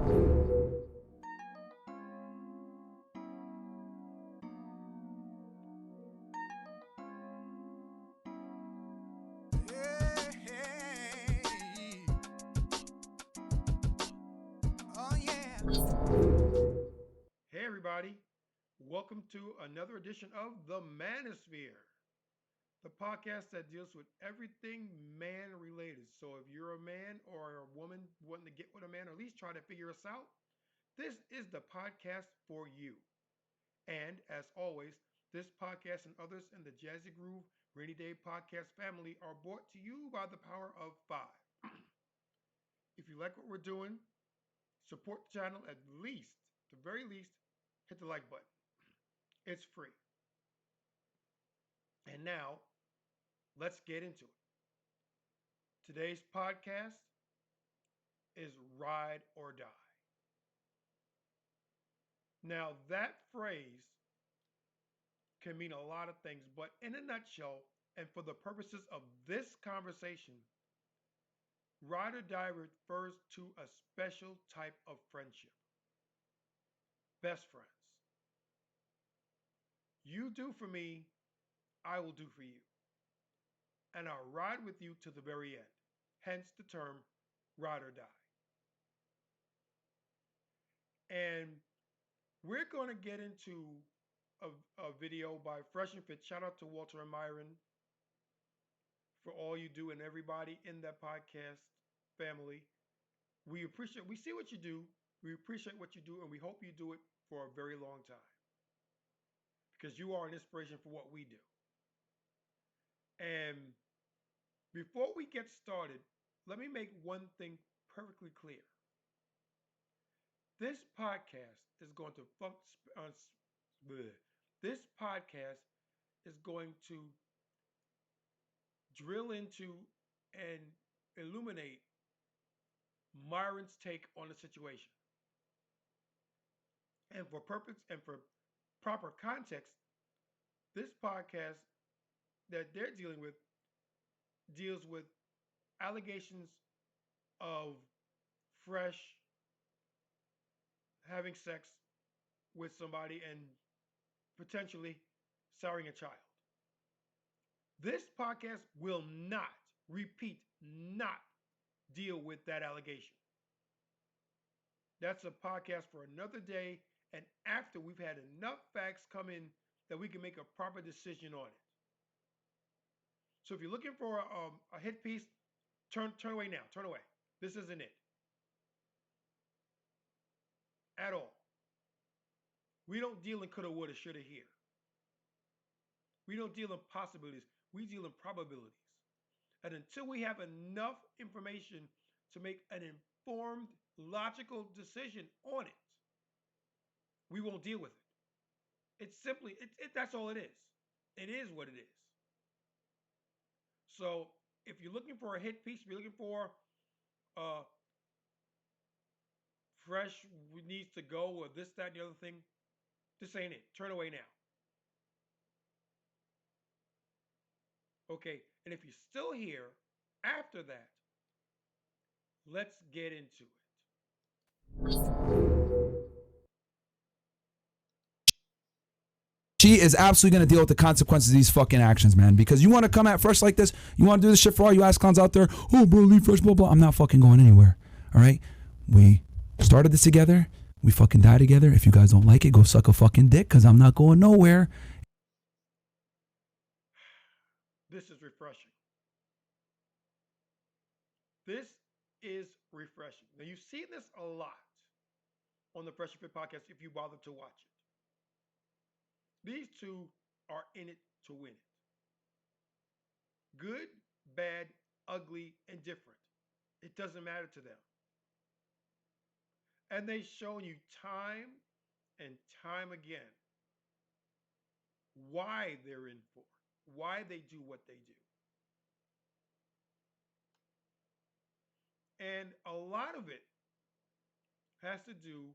Hey, everybody. Welcome to another edition of the Manosphere, the podcast that deals with everything man related. So, if you're a man or a woman wanting to get with a man, or at least try to figure us out, this is the podcast for you. And as always, this podcast and others in the Jazzy Groove Rainy Day Podcast family are brought to you by the power of five. If you like what we're doing, support the channel at least, the very least, hit the like button. It's free. And now, let's get into it. Today's podcast is Ride or Die. Now, that phrase can mean a lot of things, but in a nutshell, and for the purposes of this conversation, ride or die refers to a special type of friendship. Best friends. You do for me, I will do for you. And I'll ride with you to the very end. Hence the term ride or die. And we're going to get into a video by Fresh and Fit. Shout out to Walter and Myron for all you do and everybody in that podcast family. We see what you do, we appreciate what you do, and we hope you do it for a very long time because you are an inspiration for what we do. And before we get started, let me make one thing perfectly clear. This podcast is going to this podcast is going to drill into and illuminate Myron's take on the situation. And for purpose and for proper context, this podcast that they're dealing with deals with allegations of Fresh having sex with somebody and potentially siring a child. This podcast will not, repeat, not deal with that allegation. That's a podcast for another day and after we've had enough facts come in that we can make a proper decision on it. So if you're looking for a hit piece, turn away now. Turn away. This isn't it at all. We don't deal in coulda, woulda, shoulda here. We don't deal in possibilities. We deal in probabilities. And until we have enough information to make an informed, logical decision on it, we won't deal with it. It's simply, that's all it is. It is what it is. So if you're looking for a hit piece, if you're looking for uh, Fresh needs to go or this, that, and the other thing, this ain't it. Turn away now. Okay. And if you're still here after that, let's get into it. She is absolutely going to deal with the consequences of these fucking actions, man. Because you want to come at Fresh like this, you want to do this shit for all you ass clowns out there. Oh, bro, leave Fresh, blah, blah. I'm not fucking going anywhere. All right? We started this together. We fucking die together. If you guys don't like it, go suck a fucking dick because I'm not going nowhere. This is refreshing. This is refreshing. Now, you see this a lot on the Fresh and Fit podcast if you bother to watch it. These two are in it to win it. Good, bad, ugly, and different. It doesn't matter to them. And they've shown you time and time again why they're in for it, why they do what they do. And a lot of it has to do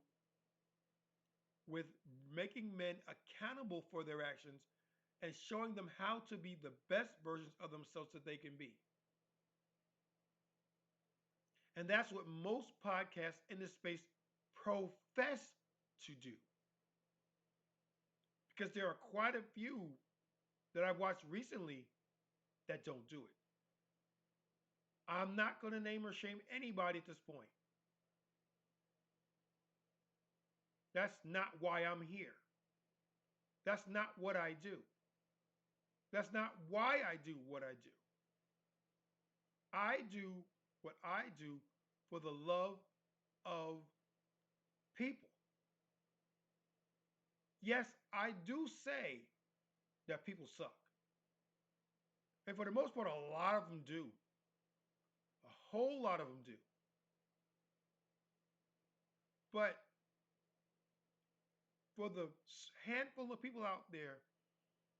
with making men accountable for their actions and showing them how to be the best versions of themselves that they can be. And that's what most podcasts in this space profess to do. Because there are quite a few that I've watched recently that don't do it. I'm not going to name or shame anybody at this point. That's not why I'm here. That's not what I do. That's not why I do what I do. I do what I do for the love of people. Yes, I do say that people suck. And for the most part, a lot of them do. A whole lot of them do. But for the handful of people out there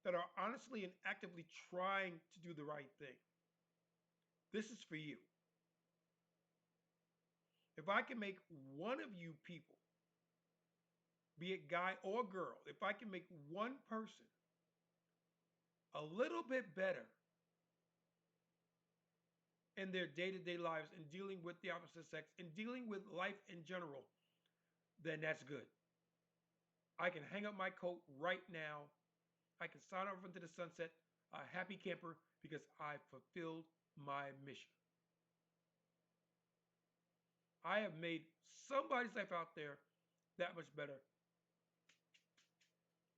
that are honestly and actively trying to do the right thing, this is for you. If I can make one of you people, be it guy or girl, if I can make one person a little bit better in their day to day lives and dealing with the opposite sex and dealing with life in general, then that's good. I can hang up my coat right now. I can sign off into the sunset a happy camper because I fulfilled my mission. I have made somebody's life out there that much better.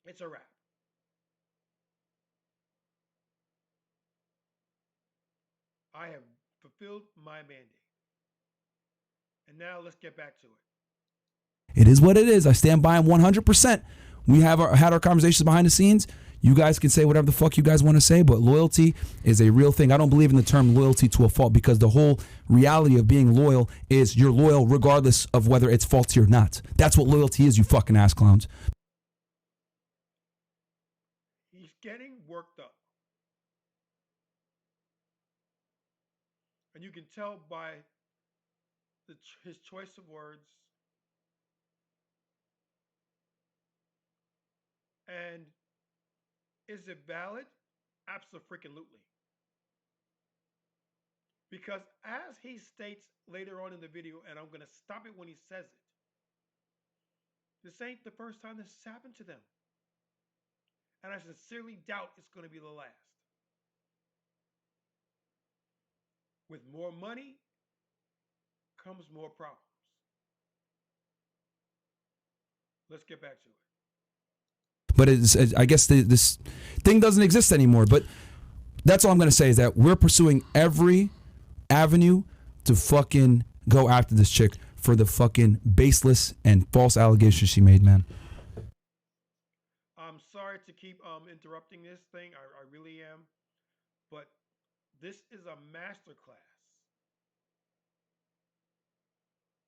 It's a wrap. I have fulfilled my mandate. And now let's get back to it. It is what it is. I stand by him 100%. We have had our conversations behind the scenes. You guys can say whatever the fuck you guys want to say, but loyalty is a real thing. I don't believe in the term loyalty to a fault because the whole reality of being loyal is you're loyal regardless of whether it's faulty or not. That's what loyalty is, you fucking ass clowns. He's getting worked up. And you can tell by his choice of words and is it valid? Absolutely. Because as he states later on in the video, and I'm going to stop it when he says it, this ain't the first time this has happened to them. And I sincerely doubt it's going to be the last. With more money comes more problems. Let's get back to it. But I guess this thing doesn't exist anymore. But that's all I'm going to say is that we're pursuing every avenue to fucking go after this chick for the fucking baseless and false allegations she made, man. I'm sorry to keep interrupting this thing. I really am. But this is a masterclass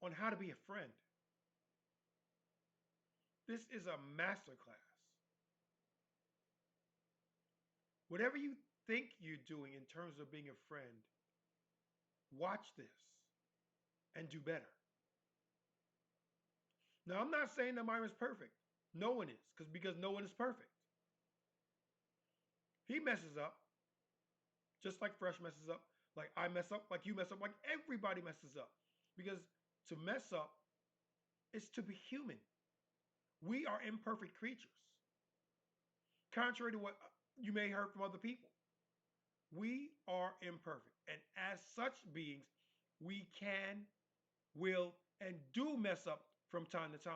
on how to be a friend. This is a masterclass. Whatever you think you're doing in terms of being a friend, watch this and do better. Now, I'm not saying that Myron's perfect. No one is, because no one is perfect. He messes up, just like Fresh messes up, like I mess up, like you mess up, like everybody messes up. Because to mess up is to be human. We are imperfect creatures, contrary to what you may hear from other people. We are imperfect. And as such beings, we can, will, and do mess up from time to time.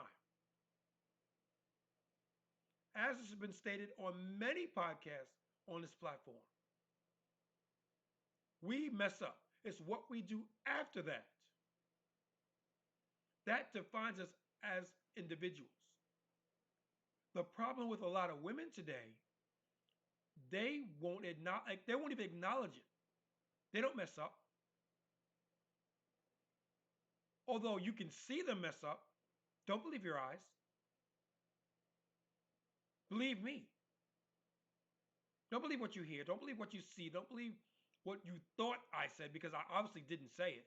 As has been stated on many podcasts on this platform, we mess up. It's what we do after that that defines us as individuals. The problem with a lot of women today, they won't even acknowledge it. They don't mess up. Although you can see them mess up, don't believe your eyes. Believe me. Don't believe what you hear. Don't believe what you see. Don't believe what you thought I said because I obviously didn't say it.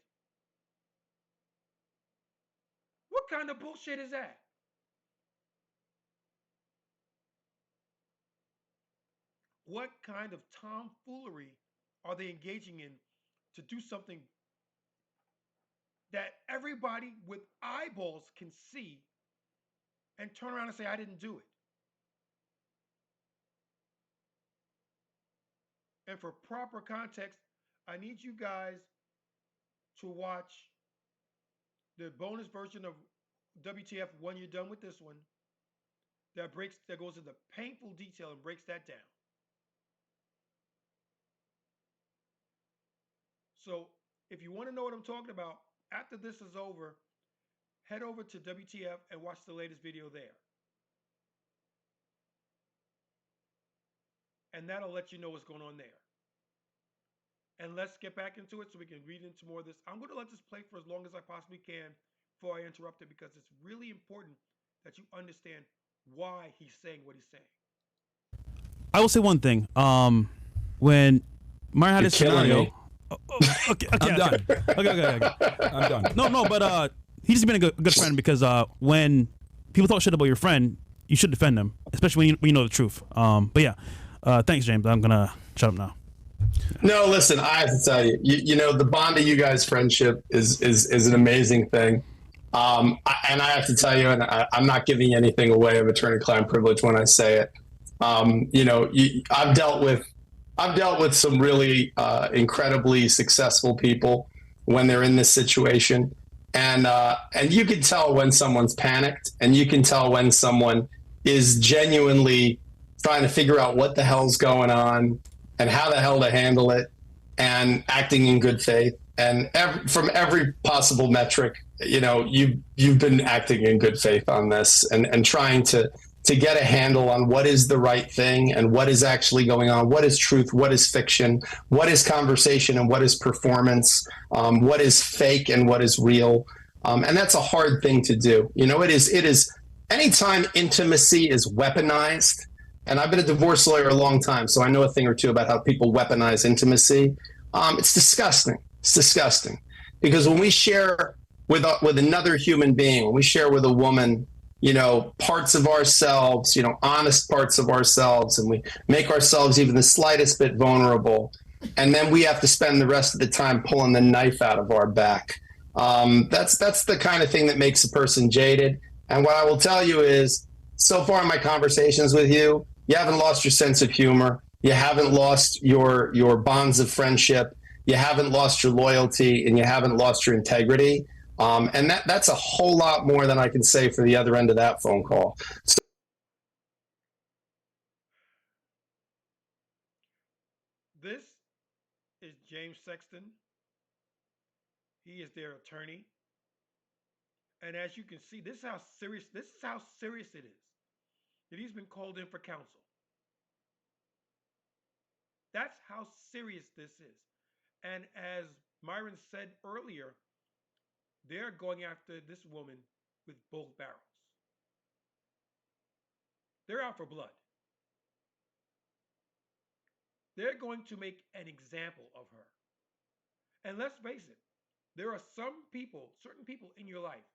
What kind of bullshit is that? What kind of tomfoolery are they engaging in to do something that everybody with eyeballs can see and turn around and say, I didn't do it. And for proper context, I need you guys to watch the bonus version of WTF when you're done with this one that goes into painful detail and breaks that down. So if you want to know what I'm talking about, after this is over, head over to WTF and watch the latest video there. And that'll let you know what's going on there. And let's get back into it so we can read into more of this. I'm going to let this play for as long as I possibly can before I interrupt it because it's really important that you understand why he's saying what he's saying. I will say one thing. When Mario had You're this scenario, me. Okay, I'm done. Okay. I'm done. No, but he's just been a good friend because when people talk shit about your friend, you should defend them, especially when you know the truth. But yeah, thanks, James. I'm gonna shut up now. No, listen, I have to tell you, you know, the bond of you guys' friendship is an amazing thing. And I have to tell you, and I'm not giving anything away of attorney-client privilege when I say it. You know, I've dealt with some really incredibly successful people when they're in this situation, and you can tell when someone's panicked, and you can tell when someone is genuinely trying to figure out what the hell's going on and how the hell to handle it, and acting in good faith. And from every possible metric, you know, you've been acting in good faith on this, and trying to get a handle on what is the right thing and what is actually going on, what is truth, what is fiction, what is conversation and what is performance, what is fake and what is real. And that's a hard thing to do. You know, it is anytime intimacy is weaponized, and I've been a divorce lawyer a long time, so I know a thing or two about how people weaponize intimacy. It's disgusting. It's disgusting because when we share with another human being, when we share with a woman, you know, parts of ourselves, you know, honest parts of ourselves, and we make ourselves even the slightest bit vulnerable, and then we have to spend the rest of the time pulling the knife out of our back. That's the kind of thing that makes a person jaded. And what I will tell you is, so far in my conversations with you, you haven't lost your sense of humor. You haven't lost your bonds of friendship. You haven't lost your loyalty, and you haven't lost your integrity. And that's a whole lot more than I can say for the other end of that phone call. This is James Sexton. He is their attorney. And as you can see, this is how serious it is that he's been called in for counsel. That's how serious this is. And as Myron said earlier, they're going after this woman with both barrels. They're out for blood. They're going to make an example of her. And let's face it, there are certain people in your life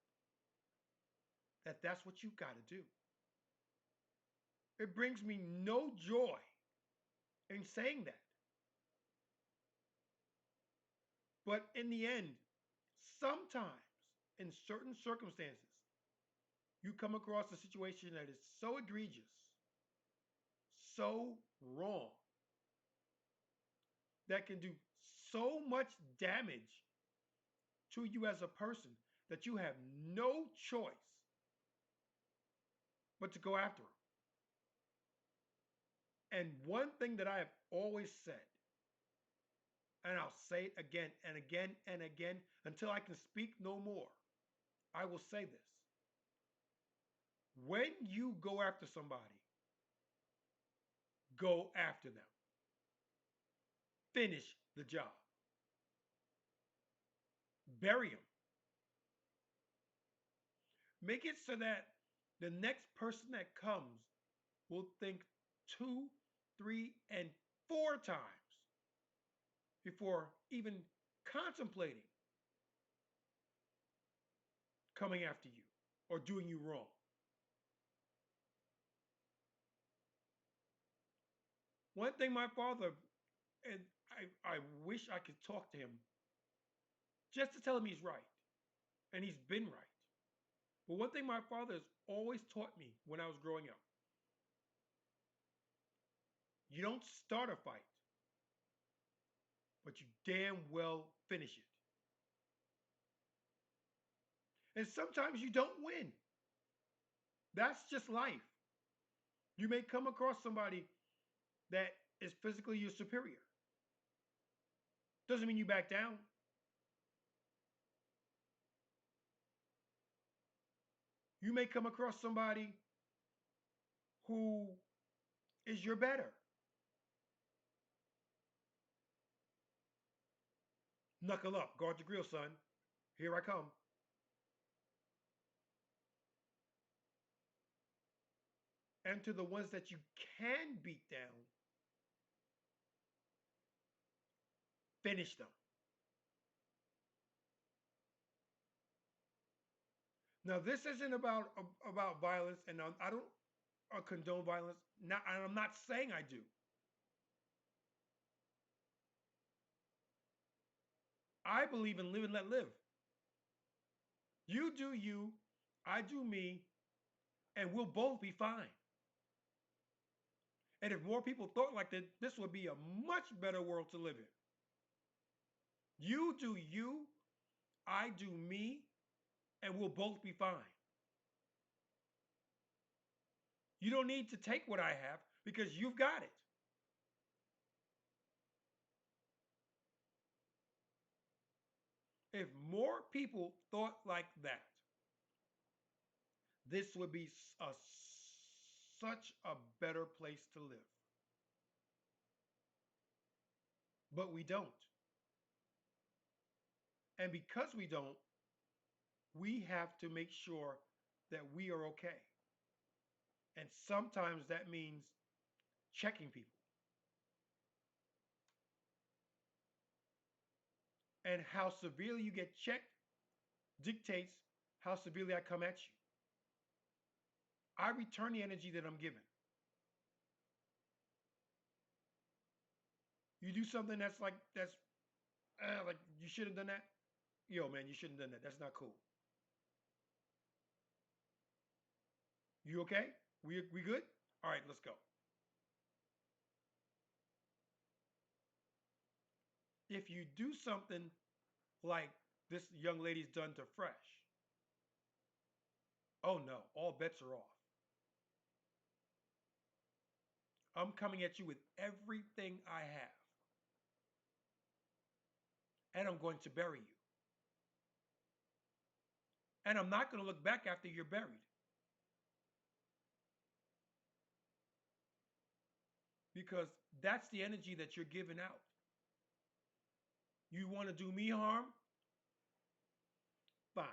that's what you got to do. It brings me no joy in saying that. But in the end, sometimes in certain circumstances, you come across a situation that is so egregious, so wrong, that can do so much damage to you as a person that you have no choice but to go after them. And one thing that I have always said, and I'll say it again and again and again until I can speak no more, I will say this. When you go after somebody, go after them. Finish the job. Bury them. Make it so that the next person that comes will think 2, 3, and 4 times before even contemplating coming after you or doing you wrong. One thing my father, and I wish I could talk to him just to tell him he's right and he's been right. But one thing my father has always taught me when I was growing up, you don't start a fight, but you damn well finish it. And sometimes you don't win. That's just life. You may come across somebody that is physically your superior. Doesn't mean you back down. You may come across somebody who is your better. Knuckle up, guard your grill, son. Here I come. And to the ones that you can beat down, finish them. Now, this isn't about violence, and I don't condone violence. Not, and I'm not saying I do. I believe in live and let live. You do you, I do me, and we'll both be fine. And if more people thought like that, this would be a much better world to live in. You do you, I do me, and we'll both be fine. You don't need to take what I have because you've got it. If more people thought like that, this would be such a better place to live. But we don't. And because we don't, we have to make sure that we are okay. And sometimes that means checking people. And how severely you get checked dictates how severely I come at you. I return the energy that I'm given. You do something that's like you should have done that. Yo, man, you shouldn't have done that. That's not cool. You okay? We good? All right, let's go. If you do something like this young lady's done to Fresh, oh no, all bets are off. I'm coming at you with everything I have. And I'm going to bury you. And I'm not going to look back after you're buried. Because that's the energy that you're giving out. You want to do me harm? Fine.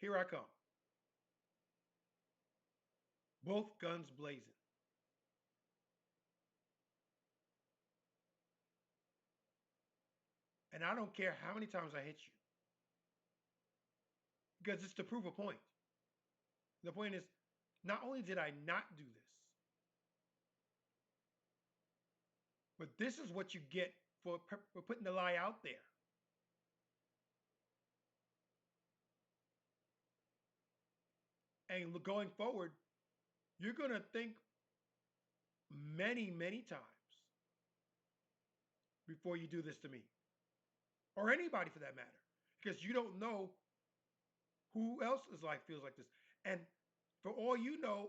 Here I come. Both guns blazing. And I don't care how many times I hit you. Because it's to prove a point. The point is, not only did I not do this, but this is what you get for putting the lie out there. And going forward, you're going to think many, many times before you do this to me. Or anybody for that matter. Because you don't know who else's life feels like this. And for all you know,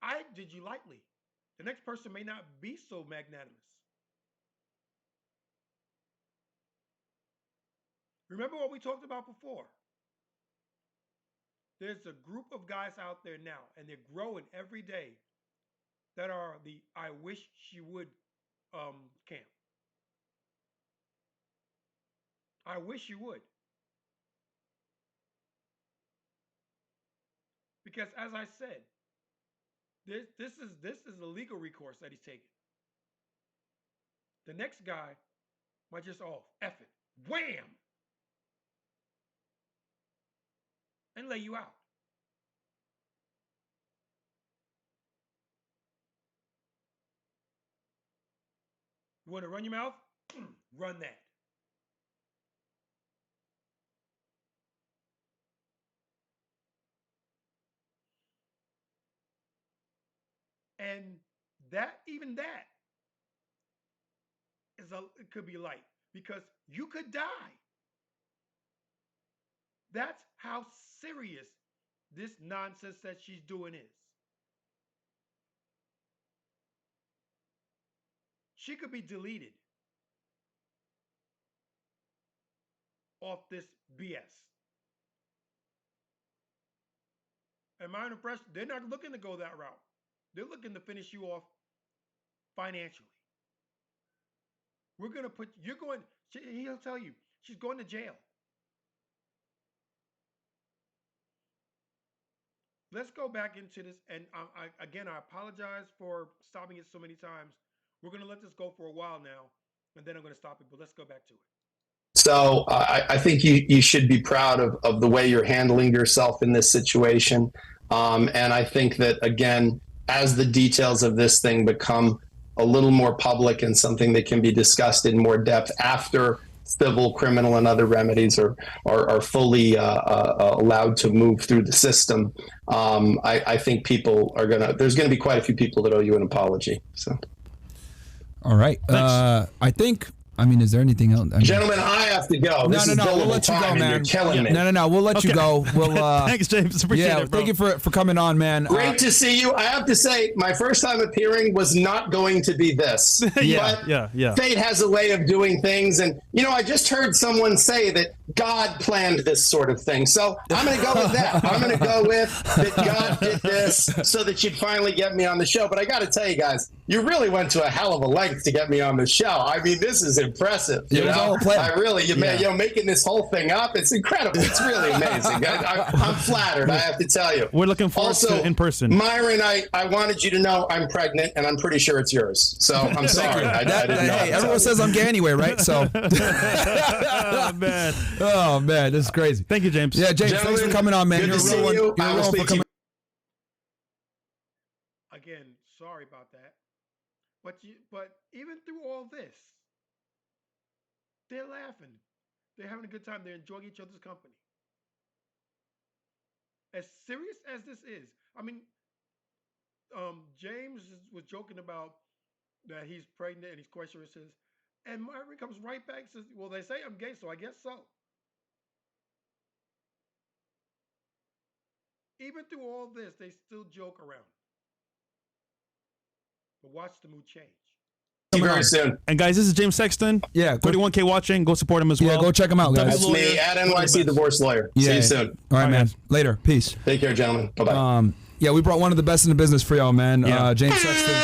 I did you lightly. The next person may not be so magnanimous. Remember what we talked about before. There's a group of guys out there now, and they're growing every day, that are the I wish she would camp. I wish you would. Because as I said, this is a legal recourse that he's taking. The next guy might just F it. Wham! And lay you out. You want to run your mouth? Run that. And that, even that, it could be light because you could die. That's how serious this nonsense that she's doing is. She could be deleted off this BS. And my impression, they're not looking to go that route. They're looking to finish you off financially. We're going to put, you're going, he'll tell you, she's going to jail. Let's go back into this. And again, I apologize for stopping it so many times. We're going to let this go for a while now, and then I'm going to stop it. But let's go back to it. So I think you should be proud of the way you're handling yourself in this situation. And I think that, again, as the details of this thing become a little more public and something that can be discussed in more depth after civil, criminal, and other remedies are fully allowed to move through the system, I think there's going to be quite a few people that owe you an apology. So. All right. Is there anything else? Gentlemen, I have to go. No. We'll let you go, man. You're killing me. No. We'll let you go. We'll. Thanks, James. Appreciate it, bro. Thank you for coming on, man. Great to see you. I have to say, my first time appearing was not going to be this. Yeah. Fate has a way of doing things, and I just heard someone say that God planned this sort of thing. So I'm going to go with that. I'm going to go with that God did this so that you'd finally get me on the show. But I got to tell you guys, you really went to a hell of a length to get me on the show. I mean, this is impressive. It was all planned. Making this whole thing up, it's incredible. It's really amazing. I'm flattered, I have to tell you. We're looking forward to in person. Myron, I wanted you to know I'm pregnant, and I'm pretty sure it's yours. So I'm sorry. I didn't know. Hey, everyone says I'm gay anyway, right? So. Oh man, this is crazy. Thank you, James. Yeah, James, thanks for coming on, man. Good You're to see a real you. one. You're a real one for coming. Again, sorry about that. But even through all this, they're laughing. They're having a good time. They're enjoying each other's company. As serious as this is, James was joking about that he's pregnant and he's quite sure it says, and Myron comes right back and says, well, they say I'm gay, so I guess so. Even through all this, they still joke around. But watch the mood change. Very soon. And guys, this is James Sexton. Yeah, 31K watching. Go support him as well. Yeah, go check him out, guys. That's me at NYC Divorce Lawyer. Yeah. See you soon. All right, man. guys. Later. Peace. Take care, gentlemen. Bye-bye. Yeah, we brought one of the best in the business for y'all, man. Yeah. James Sexton.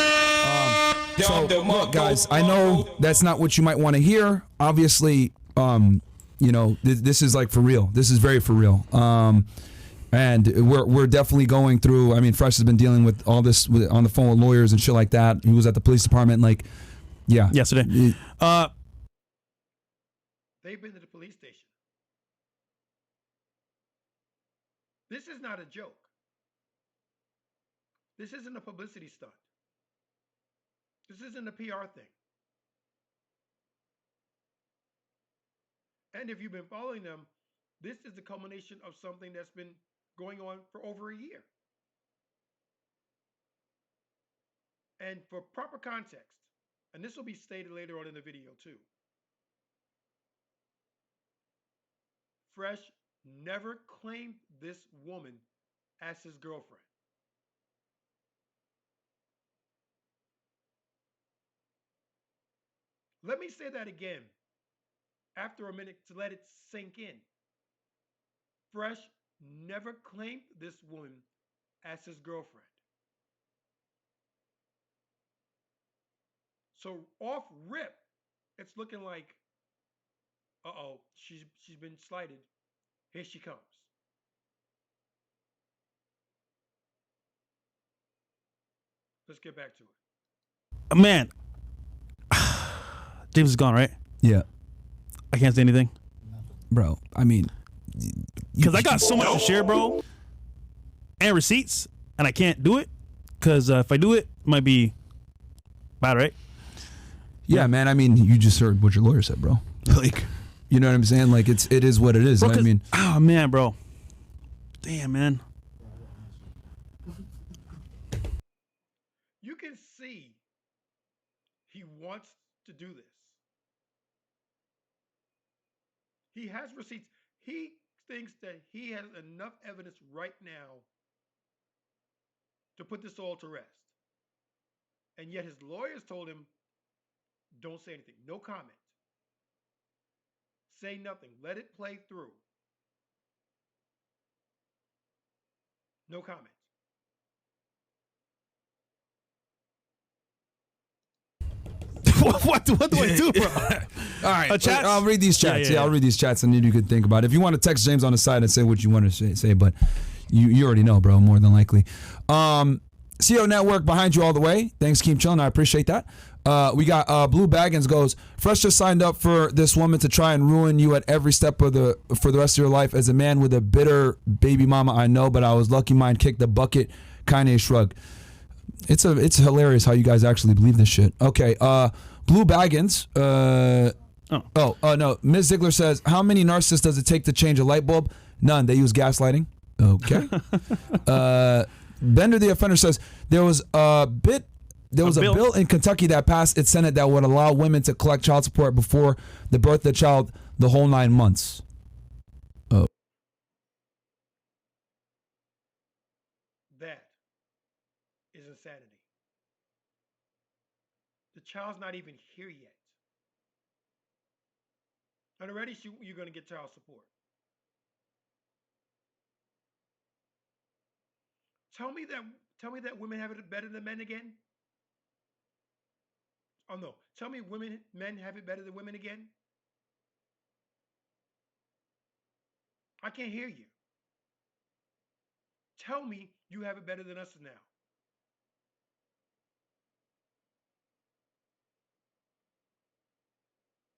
So, look, guys, I know that's not what you might want to hear. Obviously, this is like for real. This is very for real. And we're definitely going through. I mean, Fresh has been dealing with all this on the phone with lawyers and shit like that. He was at the police department, yesterday. They've been to the police station. This is not a joke. This isn't a publicity stunt. This isn't a PR thing. And if you've been following them, this is the culmination of something that's been going on for over a year. And for proper context, and this will be stated later on in the video too, Fresh never claimed this woman as his girlfriend. Let me say that again after a minute to let it sink in. Fresh never claimed this woman as his girlfriend. So off rip, it's looking like, she's been slighted. Here she comes. Let's get back to it. Man, James is gone, right? Yeah, I can't say anything. bro. I mean, because I got so much to share, bro, and receipts, and I can't do it because if I do it, it might be bad, right? Yeah, man. I mean, you just heard what your lawyer said, bro. Like, you know what I'm saying? Like, it is what it is. Bro, I mean, oh man, bro. Damn, man. see he wants to do this. He has receipts. He thinks that he has enough evidence right now to put this all to rest. And yet his lawyers told him, don't say anything. No comment. Say nothing. Let it play through. No comment. what do I do, bro? All right, chats? I'll read these chats. Yeah. I'll read these chats, and then you could think about it. If you want to text James on the side and say what you want to say, but you already know, bro, more than likely. CO Network behind you all the way. Thanks, keep chilling. I appreciate that. We got Blue Baggins goes, Fresh just signed up for this woman to try and ruin you at every step for the rest of your life. As a man with a bitter baby mama, I know, but I was lucky mine kicked the bucket. Kanye shrug. It's hilarious how you guys actually believe this shit. Okay, Blue Baggins. No. Ms. Ziegler says, how many narcissists does it take to change a light bulb? None. They use gaslighting. Okay. Bender the Offender says, there was a bill in Kentucky that passed its Senate that would allow women to collect child support before the birth of the child the whole 9 months. Oh. That is insanity. The child's not even here yet. And already you're going to get child support. Tell me that women have it better than men again. Oh no, tell me men have it better than women again. I can't hear you. Tell me you have it better than us now.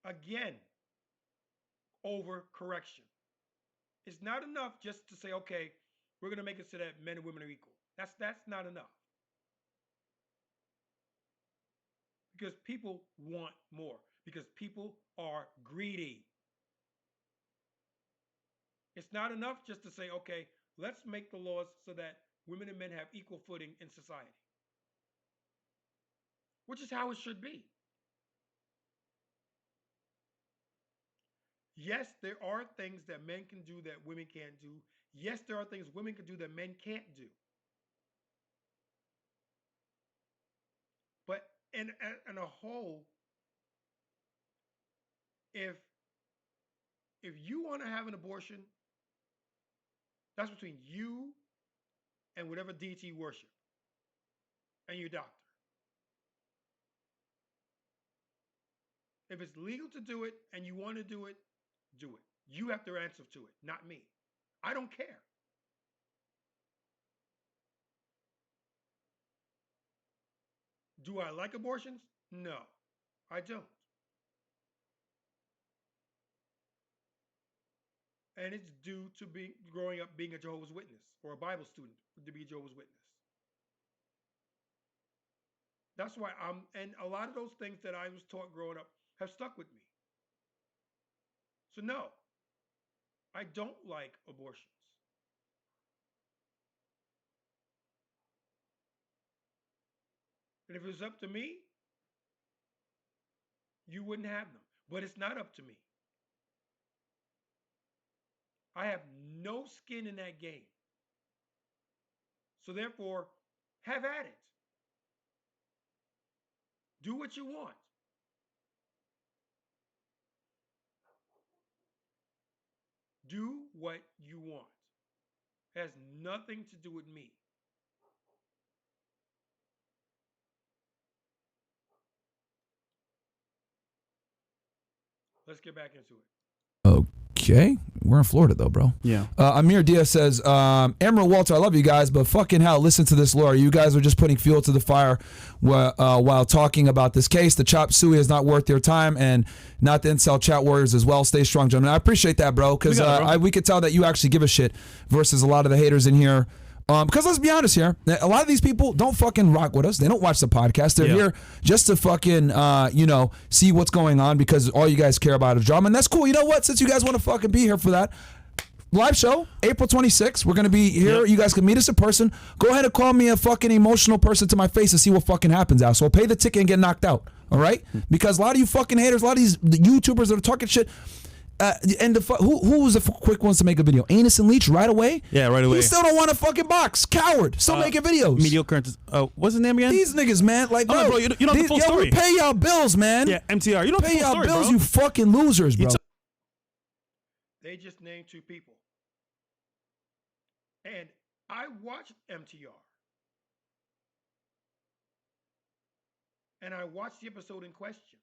Again, overcorrection. It's not enough just to say, okay, we're going to make it so that men and women are equal. That's not enough. Because people want more. Because people are greedy. It's not enough just to say, okay, let's make the laws so that women and men have equal footing in society. Which is how it should be. Yes, there are things that men can do that women can't do. Yes, there are things women can do that men can't do. But in a whole, if you want to have an abortion, that's between you and whatever deity you worship and your doctor. If it's legal to do it and you want to do it, do it. You have to answer to it, not me. I don't care. Do I like abortions? No, I don't. And it's due to growing up being a Jehovah's Witness or a Bible student to be a Jehovah's Witness. That's why and a lot of those things that I was taught growing up have stuck with me. So no, I don't like abortions. And if it was up to me, you wouldn't have them. But it's not up to me. I have no skin in that game. So therefore, have at it. Do what you want. Do what you want. It has nothing to do with me. Let's get back into it. Okay. We're in Florida, though, bro. Yeah. Amir Diaz says, Emerald Walter, I love you guys, but fucking hell, listen to this, Laura. You guys are just putting fuel to the fire while talking about this case. The chop suey is not worth your time, and not the incel chat warriors as well. Stay strong, gentlemen. I appreciate that, bro, because we could tell that you actually give a shit versus a lot of the haters in here. Because let's be honest here, a lot of these people don't fucking rock with us. They don't watch the podcast. They're here just to fucking, see what's going on because all you guys care about is drama. And that's cool. You know what? Since you guys want to fucking be here for that, live show, April 26th. We're going to be here. Yep. You guys can meet us in person. Go ahead and call me a fucking emotional person to my face and see what fucking happens out. So pay the ticket and get knocked out. All right? Because a lot of you fucking haters, a lot of these YouTubers that are talking shit. And who was the quick ones to make a video? Anus and Leech right away? Yeah, right away. He still don't want a fucking box. Coward. Still making videos. Mediocre. What's his name again? These niggas, man. Like, bro, bro you know the full story. We pay y'all bills, man. Yeah, MTR. You don't pay the full y'all story, bills, bro. you fucking losers, bro. They just named 2 people. And I watched MTR. And I watched the episode in question.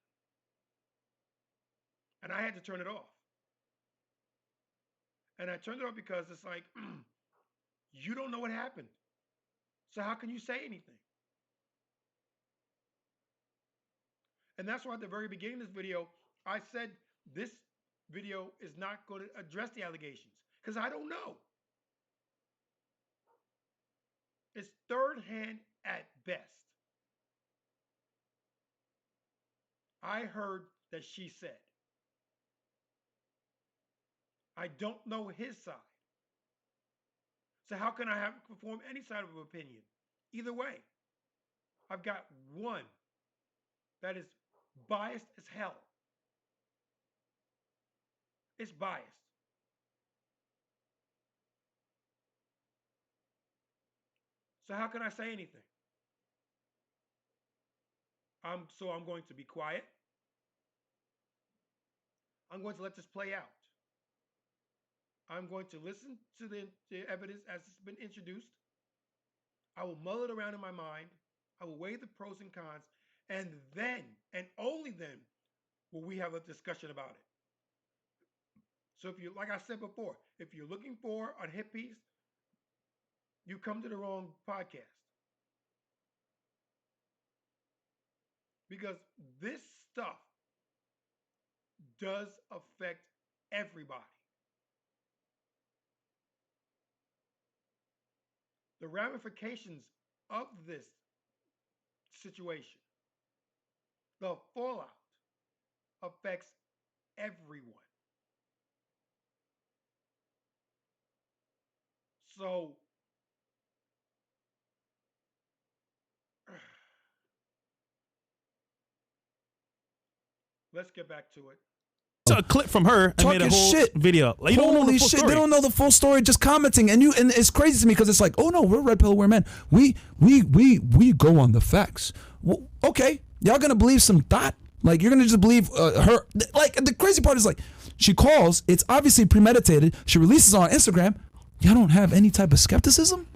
And I had to turn it off. And I turned it off because it's like, you don't know what happened. So how can you say anything? And that's why at the very beginning of this video, I said this video is not going to address the allegations because I don't know. It's third hand at best. I heard that she said. I don't know his side. So how can I perform any side of an opinion? Either way, I've got one that is biased as hell. It's biased. So how can I say anything? I'm going to be quiet. I'm going to let this play out. I'm going to listen to the evidence as it's been introduced. I will mull it around in my mind. I will weigh the pros and cons. And then, and only then, will we have a discussion about it. So if you, like I said before, if you're looking for a hit piece, you come to the wrong podcast. Because this stuff does affect everybody. The ramifications of this situation, the fallout affects everyone. So, let's get back to it. A clip from her and made a whole shit. video. Like, you don't know the full story. They don't know the full story. Just commenting, and it's crazy to me because it's like, oh no, we're red pill aware men. We go on the facts. Well, okay, y'all gonna believe some thought? Like you're gonna just believe her? Like the crazy part is like she calls. It's obviously premeditated. She releases on Instagram. Y'all don't have any type of skepticism.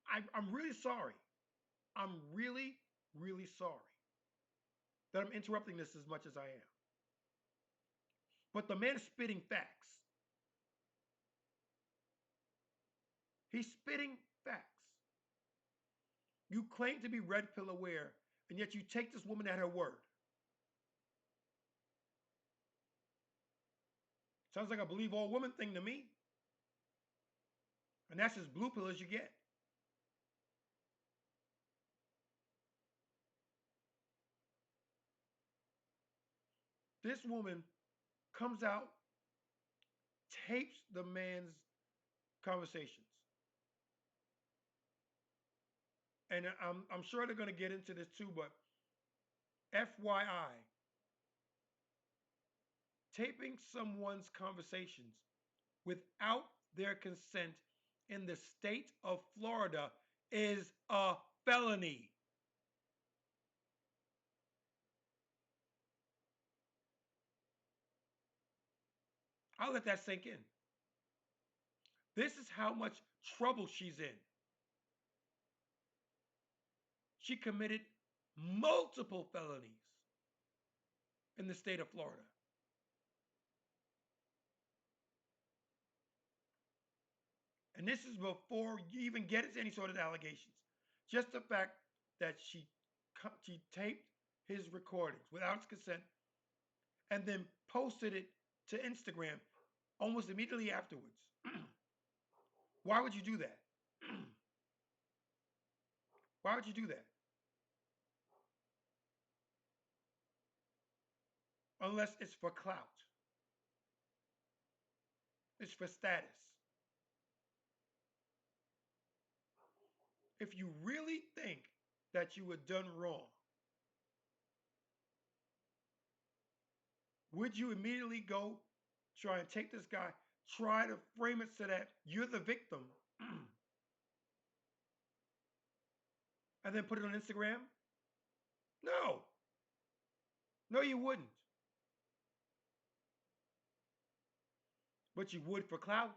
I'm really sorry. I'm really, really sorry that I'm interrupting this as much as I am. But the man is spitting facts. He's spitting facts. You claim to be red pill aware, and yet you take this woman at her word. Sounds like a believe all women thing to me. And that's as blue pill as you get. This woman comes out, tapes the man's conversations. And I'm sure they're going to get into this too, but FYI, taping someone's conversations without their consent in the state of Florida is a felony. I'll let that sink in. This is how much trouble she's in. She committed multiple felonies in the state of Florida. And this is before you even get into any sort of allegations. Just the fact that she taped his recordings without his consent and then posted it to Instagram almost immediately afterwards. Why would you do that? Why would you do that? Unless it's for clout. is for status. If you really think that you were done wrong, would you immediately go try and take this guy, try to frame it so that you're the victim, and then put it on Instagram? No. No, you wouldn't. But you would for clout.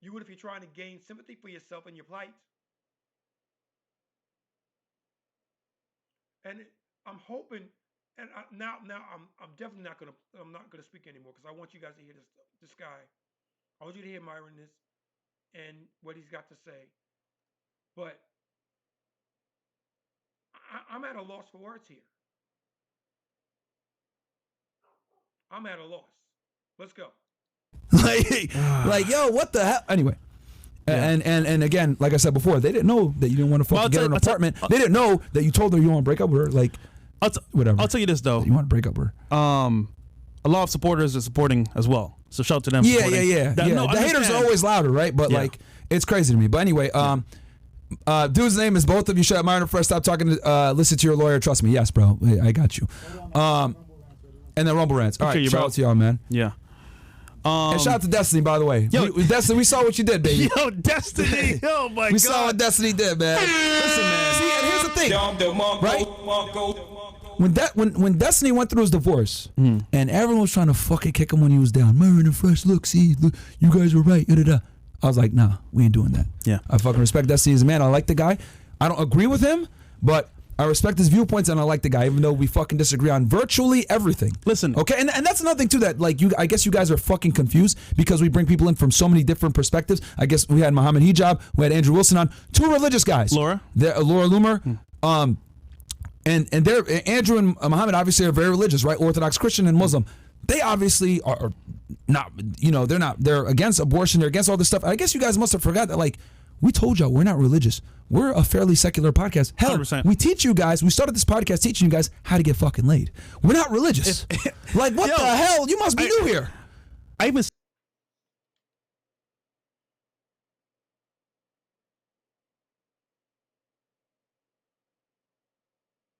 You would if you're trying to gain sympathy for yourself and your plight. And I'm hoping, and now I'm definitely not gonna speak anymore because I want you guys to hear this guy. I want you to hear Myron this and what he's got to say. But I'm at a loss for words here. I'm at a loss. Let's go. like, yo, what the hell? Anyway. Yeah. And again, like I said before, they didn't know that you didn't want to fucking get her an apartment. They didn't know that you told her you want to break up with her. Like, whatever. I'll tell you this though. You want to break up with her. A lot of supporters are supporting as well. So shout out to them. Yeah. No, the haters are always louder, right? But like, it's crazy to me. But anyway, dude's name is both of you. Shut up, Myron. First, stop talking. Listen to your lawyer. Trust me. Yes, bro. I got you. And then Rumble Rants. All right, shout out to y'all, man. Yeah. And shout out to Destiny, by the way. Yo, Destiny, we saw what you did, baby. Yo, Destiny. Oh my God. We saw what Destiny did, man. Listen, man. See, and here's the thing, right? When Destiny went through his divorce, and everyone was trying to fucking kick him when he was down. Myron and Fresh, look, you guys were right. I was like, nah, we ain't doing that. Yeah. I fucking respect Destiny as a man. I like the guy. I don't agree with him, but I respect his viewpoints and I like the guy, even though we fucking disagree on virtually everything. Listen, okay, and that's another thing too that like I guess you guys are fucking confused because we bring people in from so many different perspectives. I guess we had Muhammad Hijab, we had Andrew Wilson on, two religious guys. Laura Loomer, and they're Andrew and Muhammad obviously are very religious, right? Orthodox Christian and Muslim. They obviously are not, they're against abortion, they're against all this stuff. I guess you guys must have forgot that like. We told y'all we're not religious. We're a fairly secular podcast. Hell, 100%. we teach you guys, we started this podcast teaching you guys how to get fucking laid. We're not religious. Like, what the hell? You must be new here. I even...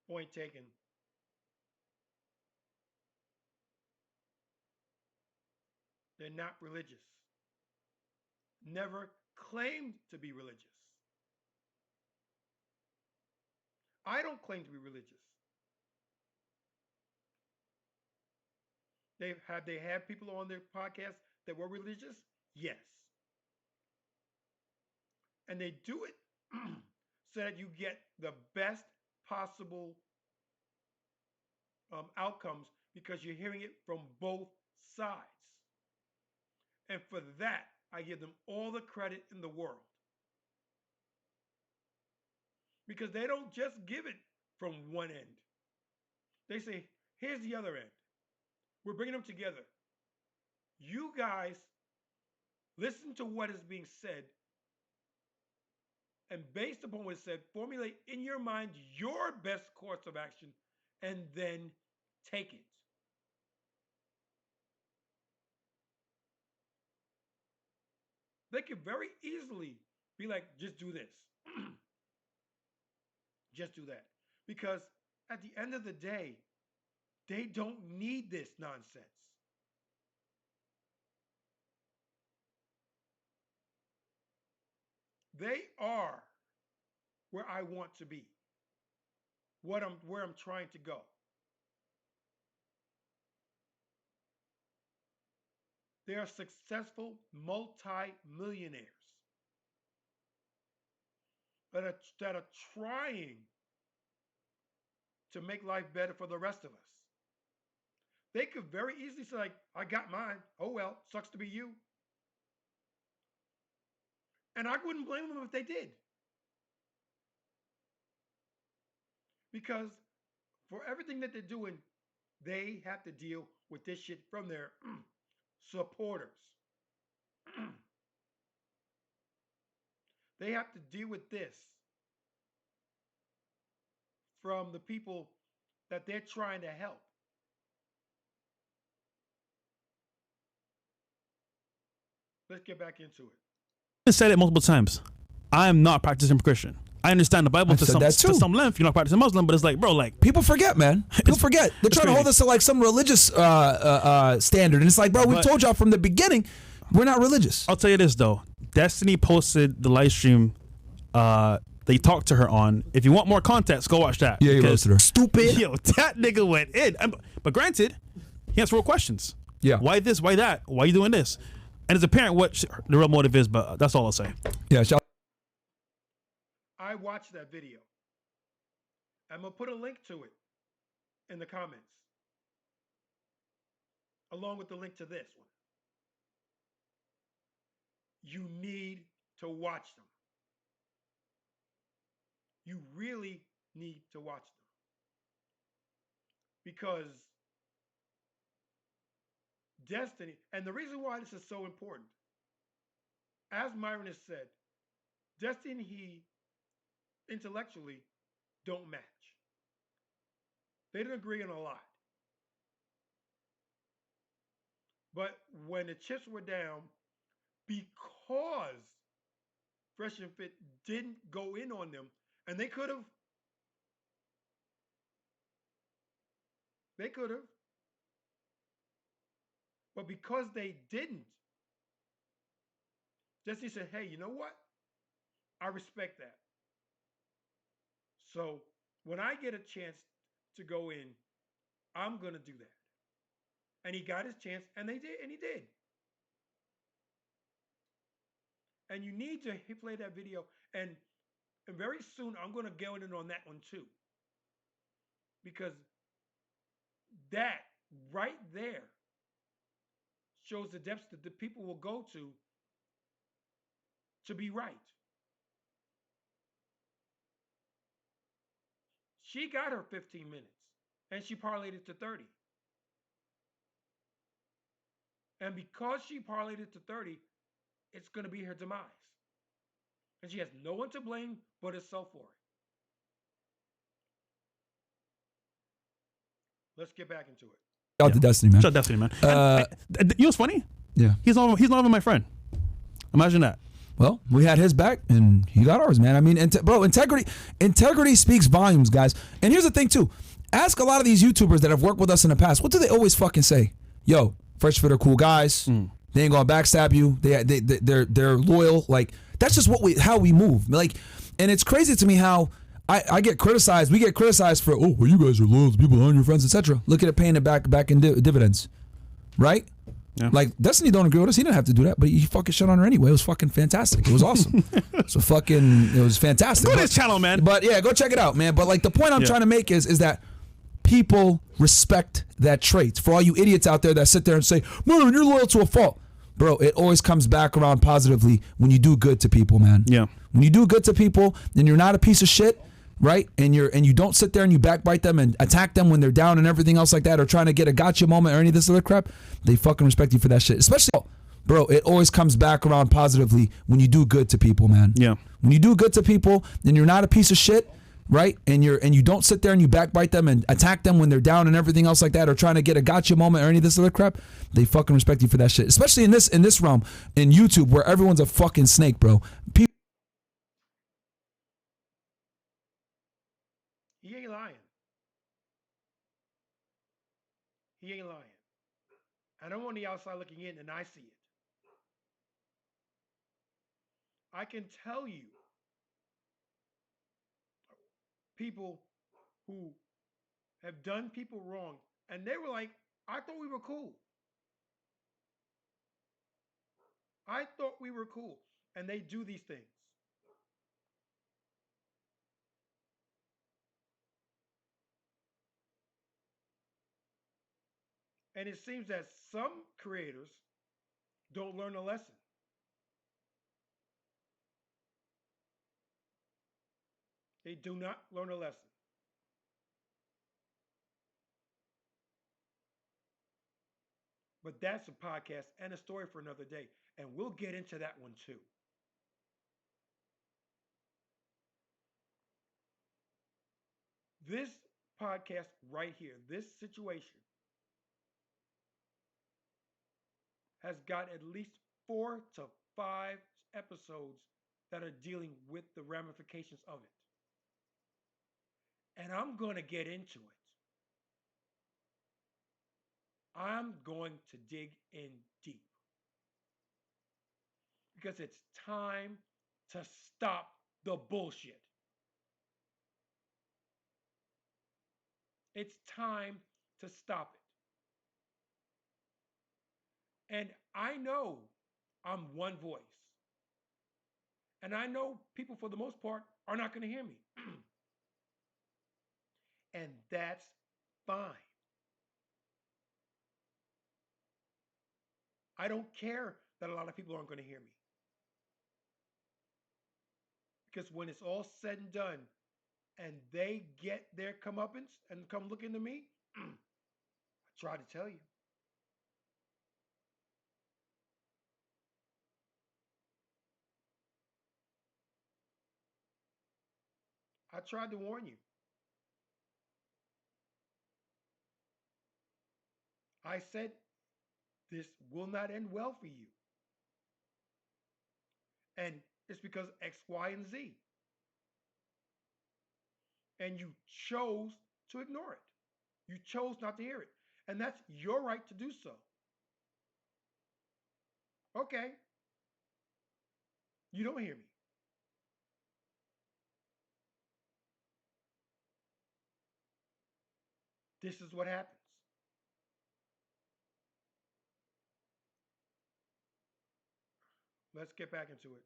Point taken. They're not religious. Never claimed to be religious. I don't claim to be religious. They had people on their podcast that were religious? Yes. And they do it so that you get the best possible outcomes because you're hearing it from both sides. And for that, I give them all the credit in the world. Because they don't just give it from one end. They say, here's the other end. We're bringing them together. You guys listen to what is being said, and based upon what is said, formulate in your mind your best course of action, and then take it. They could very easily be like, just do this. Just do that. Because at the end of the day, they don't need this nonsense. They are where I want to be, where I'm trying to go. They are successful multi-millionaires that are trying to make life better for the rest of us. They could very easily say, like, I got mine. Oh, well, sucks to be you. And I wouldn't blame them if they did. Because for everything that they're doing, they have to deal with this shit from their supporters. They have to deal with this from the people that they're trying to help. Let's get back into it. I said it multiple times. I am not practicing Christian. I understand the Bible I've to said that some too. to some length. You're not practicing Muslim, but it's like, bro, like People forget, man. People forget. They're trying to hold us to like some religious standard, and it's like, bro, we've But- told y'all from the beginning, we're not religious. I'll tell you this though. Destiny posted the live stream they talked to her on. If you want more context, go watch that. Yeah, you Because- roasted her. Stupid. Yo, that nigga went in. But granted, he answered real questions. Yeah. Why this? Why that? Why you doing this? And it's apparent what the real motive is, but that's all I'll say. Yeah, shout. I watched that video. I'm going to put a link to it in the comments, along with the link to this one. You need to watch them. You really need to watch them. Because Destiny, and the reason why this is so important, as Myron has said, Destiny and he intellectually don't match. They didn't agree on a lot. But when the chips were down, because Fresh and Fit didn't go in on them, and they could have. They could have. But because they didn't, Jesse said, hey, you know what? I respect that. So when I get a chance to go in, I'm going to do that. And he got his chance, and they did, and he did. And you need to play that video. And very soon, I'm going to go in on that one too. Because that right there shows the depths that the people will go to be right. She got her 15 minutes, and she parlayed it to 30. And because she parlayed it to 30, it's going to be her demise. And she has no one to blame but herself for it. Let's get back into it. Shout out to Destiny, man. Shut Destiny, man. And you know what's funny? Yeah. He's not even my friend. Imagine that. Well, we had his back, and he got ours, man. I mean, bro, integrity speaks volumes, guys. And here's the thing, too. Ask a lot of these YouTubers that have worked with us in the past. What do they always fucking say? Yo, Fresh Fit are cool guys. They ain't gonna backstab you. They're loyal. Like, that's just how we move. Like, and it's crazy to me how I get criticized. We get criticized for, oh, well, you guys are loyal to people, aren't your friends, etc. Look at it paying it back in dividends, right? Yeah. Like, Destiny don't agree with us. He didn't have to do that, but he fucking shit on her anyway. It was fucking fantastic. It was awesome. It was fantastic. Go to his channel, man. But yeah, go check it out, man. But like, the point I'm trying to make is that people respect that trait. For all you idiots out there that sit there and say, man, you're loyal to a fault. Bro, it always comes back around positively when you do good to people, man. Yeah. When you do good to people, then you're not a piece of shit, right? And you don't sit there and you backbite them and attack them when they're down and everything else like that, or trying to get a gotcha moment or any of this other crap. They fucking respect you for that shit. Especially, bro, it always comes back around positively when you do good to people, man. Yeah. When you do good to people, then you're not a piece of shit, right? And you don't sit there and you backbite them and attack them when they're down and everything else like that, or trying to get a gotcha moment or any of this other crap. They fucking respect you for that shit. Especially in this realm, in YouTube, where everyone's a fucking snake, bro. People. He ain't lying. He ain't lying. And I'm on the outside looking in, and I see it. I can tell you people who have done people wrong, and they were like, I thought we were cool. I thought we were cool. And they do these things. And it seems that some creators don't learn a lesson. They do not learn a lesson. But that's a podcast and a story for another day. And we'll get into that one too. This podcast right here, this situation, has got at least 4 to 5 episodes that are dealing with the ramifications of it. And I'm going to get into it. I'm going to dig in deep. Because it's time to stop the bullshit. It's time to stop it. And I know I'm one voice. And I know people, for the most part, are not going to hear me. And that's fine. I don't care that a lot of people aren't going to hear me. Because when it's all said and done, and they get their comeuppance and come look into me, I try to tell you. I tried to warn you. I said, this will not end well for you. And it's because X, Y, and Z. And you chose to ignore it. You chose not to hear it. And that's your right to do so. Okay. You don't hear me. This is what happens. Let's get back into it.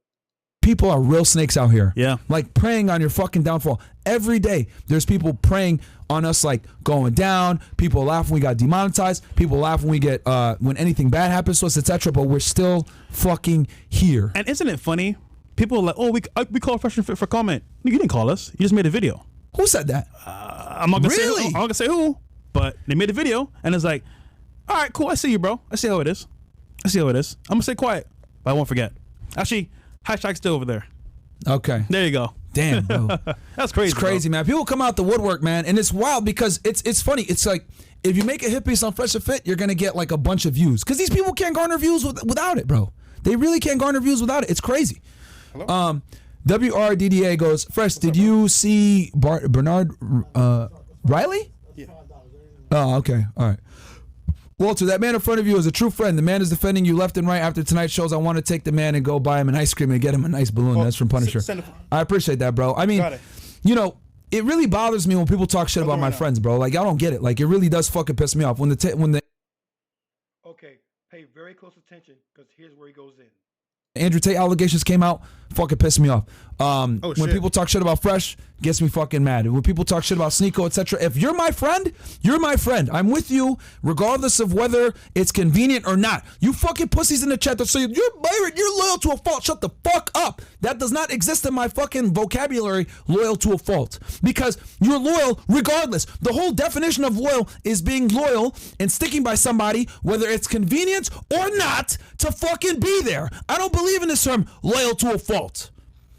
People are real snakes out here. Yeah. Like preying on your fucking downfall. Every day there's people preying on us, like going down. People laugh when we got demonetized. People laugh when we get when anything bad happens to us, etc. But we're still fucking here. And isn't it funny? People are like, oh, we called Fresh and Fit for comment. You didn't call us. You just made a video. Who said that? I'm not gonna say who. Really? I'm not gonna say who, but they made a video and it's like, all right, cool. I see you, bro. I see how it is. I'm gonna stay quiet, but I won't forget. Actually, hashtag's still over there. Okay. There you go. Damn, bro. That's crazy. It's crazy, man. People come out the woodwork, man, and it's wild because it's funny. It's like if you make a hit piece on Fresh and Fit, you're gonna get like a bunch of views because these people can't garner views without it, bro. They really can't garner views without it. It's crazy. Hello? WRDDA goes, Fresh, did you see Bernard Riley? Yeah. Oh, okay. All right. Walter, that man in front of you is a true friend. The man is defending you left and right after tonight's shows. I want to take the man and go buy him an ice cream and get him a nice balloon. That's from Punisher. I appreciate that, bro. I mean, you know, it really bothers me when people talk shit about my friends, bro. Like, I don't get it. Like, it really does fucking piss me off. When the Okay, pay very close attention because here's where he goes in. Andrew Tate allegations came out, fucking pissed me off. When shit. people talk shit about Fresh, gets me fucking mad. When people talk shit about Sneeko, etc. If you're my friend, you're my friend. I'm with you, regardless of whether it's convenient or not. You fucking pussies in the chat that say you're loyal to a fault. Shut the fuck up. That does not exist in my fucking vocabulary. Loyal to a fault, because you're loyal regardless. The whole definition of loyal is being loyal and sticking by somebody, whether it's convenient or not, to fucking be there. I don't believe in this term loyal to a fault.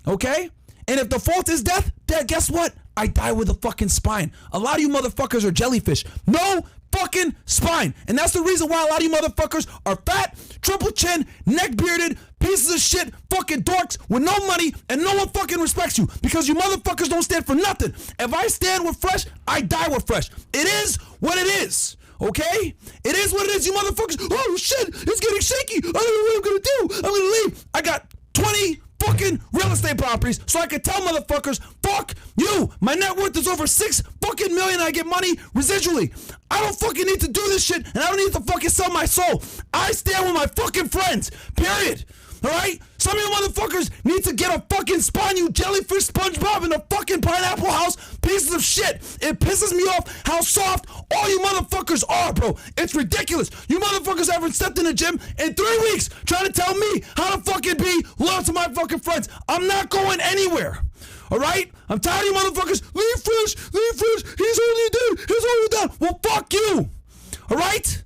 Okay? And if the fault is death, then guess what? I die with a fucking spine. A lot of you motherfuckers are jellyfish. No fucking spine. And that's the reason why a lot of you motherfuckers are fat, triple chin, neck bearded, pieces of shit, fucking dorks with no money, and no one fucking respects you because you motherfuckers don't stand for nothing. If I stand with Fresh, I die with Fresh. It is what it is. Okay? It is what it is, you motherfuckers. Oh shit, it's getting shaky. I don't know what I'm gonna do. I'm gonna leave. I got 20 fucking real estate properties so I can tell motherfuckers, fuck you. My net worth is over $6 fucking million. I get money residually. I don't fucking need to do this shit, and I don't need to fucking sell my soul. I stand with my fucking friends. Period. Alright? Some of you motherfuckers need to get a fucking spine, you jellyfish SpongeBob in a fucking pineapple house. Pieces of shit. It pisses me off how soft all you motherfuckers are, bro. It's ridiculous. You motherfuckers haven't stepped in the gym in 3 weeks trying to tell me how to fucking be loyal to my fucking friends. I'm not going anywhere. Alright? I'm tired of you motherfuckers. Leave Fresh. Leave Fresh. He's only dead. He's only down. Well, fuck you. Alright?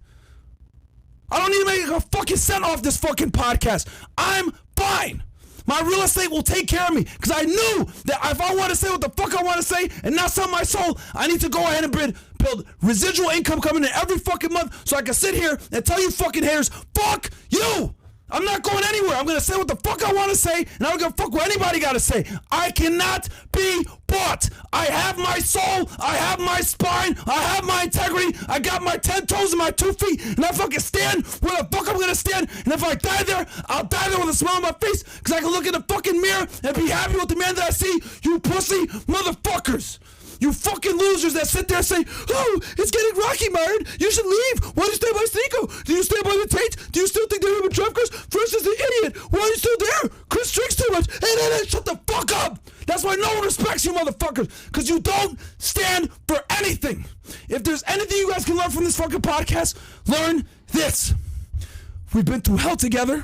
I don't need to make a fucking cent off this fucking podcast. I'm fine. My real estate will take care of me because I knew that if I want to say what the fuck I want to say and not sell my soul, I need to go ahead and build residual income coming in every fucking month so I can sit here and tell you fucking haters, fuck you. I'm not going anywhere. I'm going to say what the fuck I want to say, and I don't give a fuck what anybody got to say. I cannot be bought. I have my soul. I have my spine. I have my integrity. I got my 10 toes and my 2 feet, and I fucking stand where the fuck I'm going to stand. And if I die there, I'll die there with a smile on my face because I can look in the fucking mirror and be happy with the man that I see. You pussy motherfuckers. You fucking losers that sit there and say, oh, it's getting rocky, Myron. You should leave. Why do you stay by Sneeko? Do you stay by the Tate? Do you still think they're going to drive Chris? Chris is the idiot. Why are you still there? Chris drinks too much. Hey, shut the fuck up. That's why no one respects you motherfuckers. Because you don't stand for anything. If there's anything you guys can learn from this fucking podcast, learn this. We've been through hell together.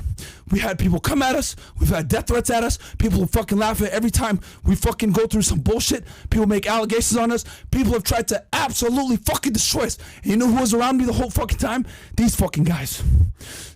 We had people come at us. We've had death threats at us. People fucking laugh at every time we fucking go through some bullshit. People make allegations on us. People have tried to absolutely fucking destroy us. And you know who was around me the whole fucking time? These fucking guys.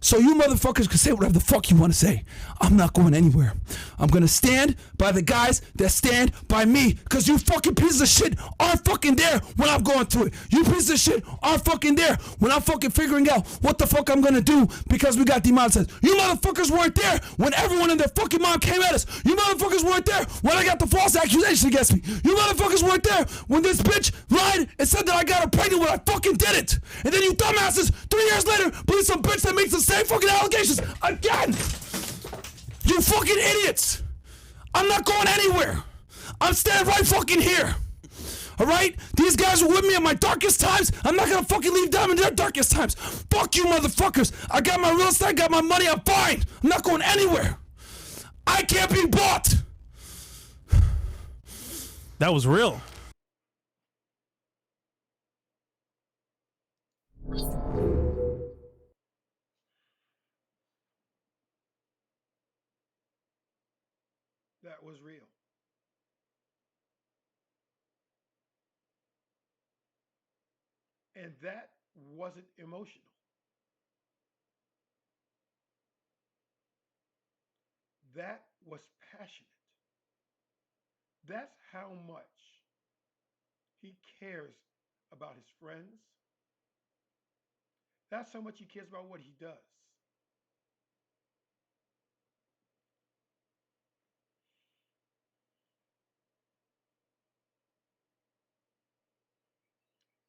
So you motherfuckers can say whatever the fuck you want to say. I'm not going anywhere. I'm going to stand by the guys that stand by me. Because you fucking pieces of shit aren't fucking there when I'm going through it. You pieces of shit aren't fucking there when I'm fucking figuring out what the fuck I'm going to do because we got demonetized. You motherfuckers weren't there when everyone and their fucking mom came at us. You motherfuckers weren't there when I got the false accusation against me. You motherfuckers weren't there when this bitch lied and said that I got her pregnant when I fucking did it. And then you dumbasses 3 years later believe some bitch that makes the same fucking allegations again. You fucking idiots. I'm not going anywhere. I'm standing right fucking here. Alright? These guys were with me in my darkest times. I'm not gonna fucking leave them in their darkest times. Fuck you motherfuckers. I got my real estate, I got my money, I'm fine. I'm not going anywhere. I can't be bought. That was real. That was real. And that wasn't emotional. That was passionate. That's how much he cares about his friends. That's how much he cares about what he does.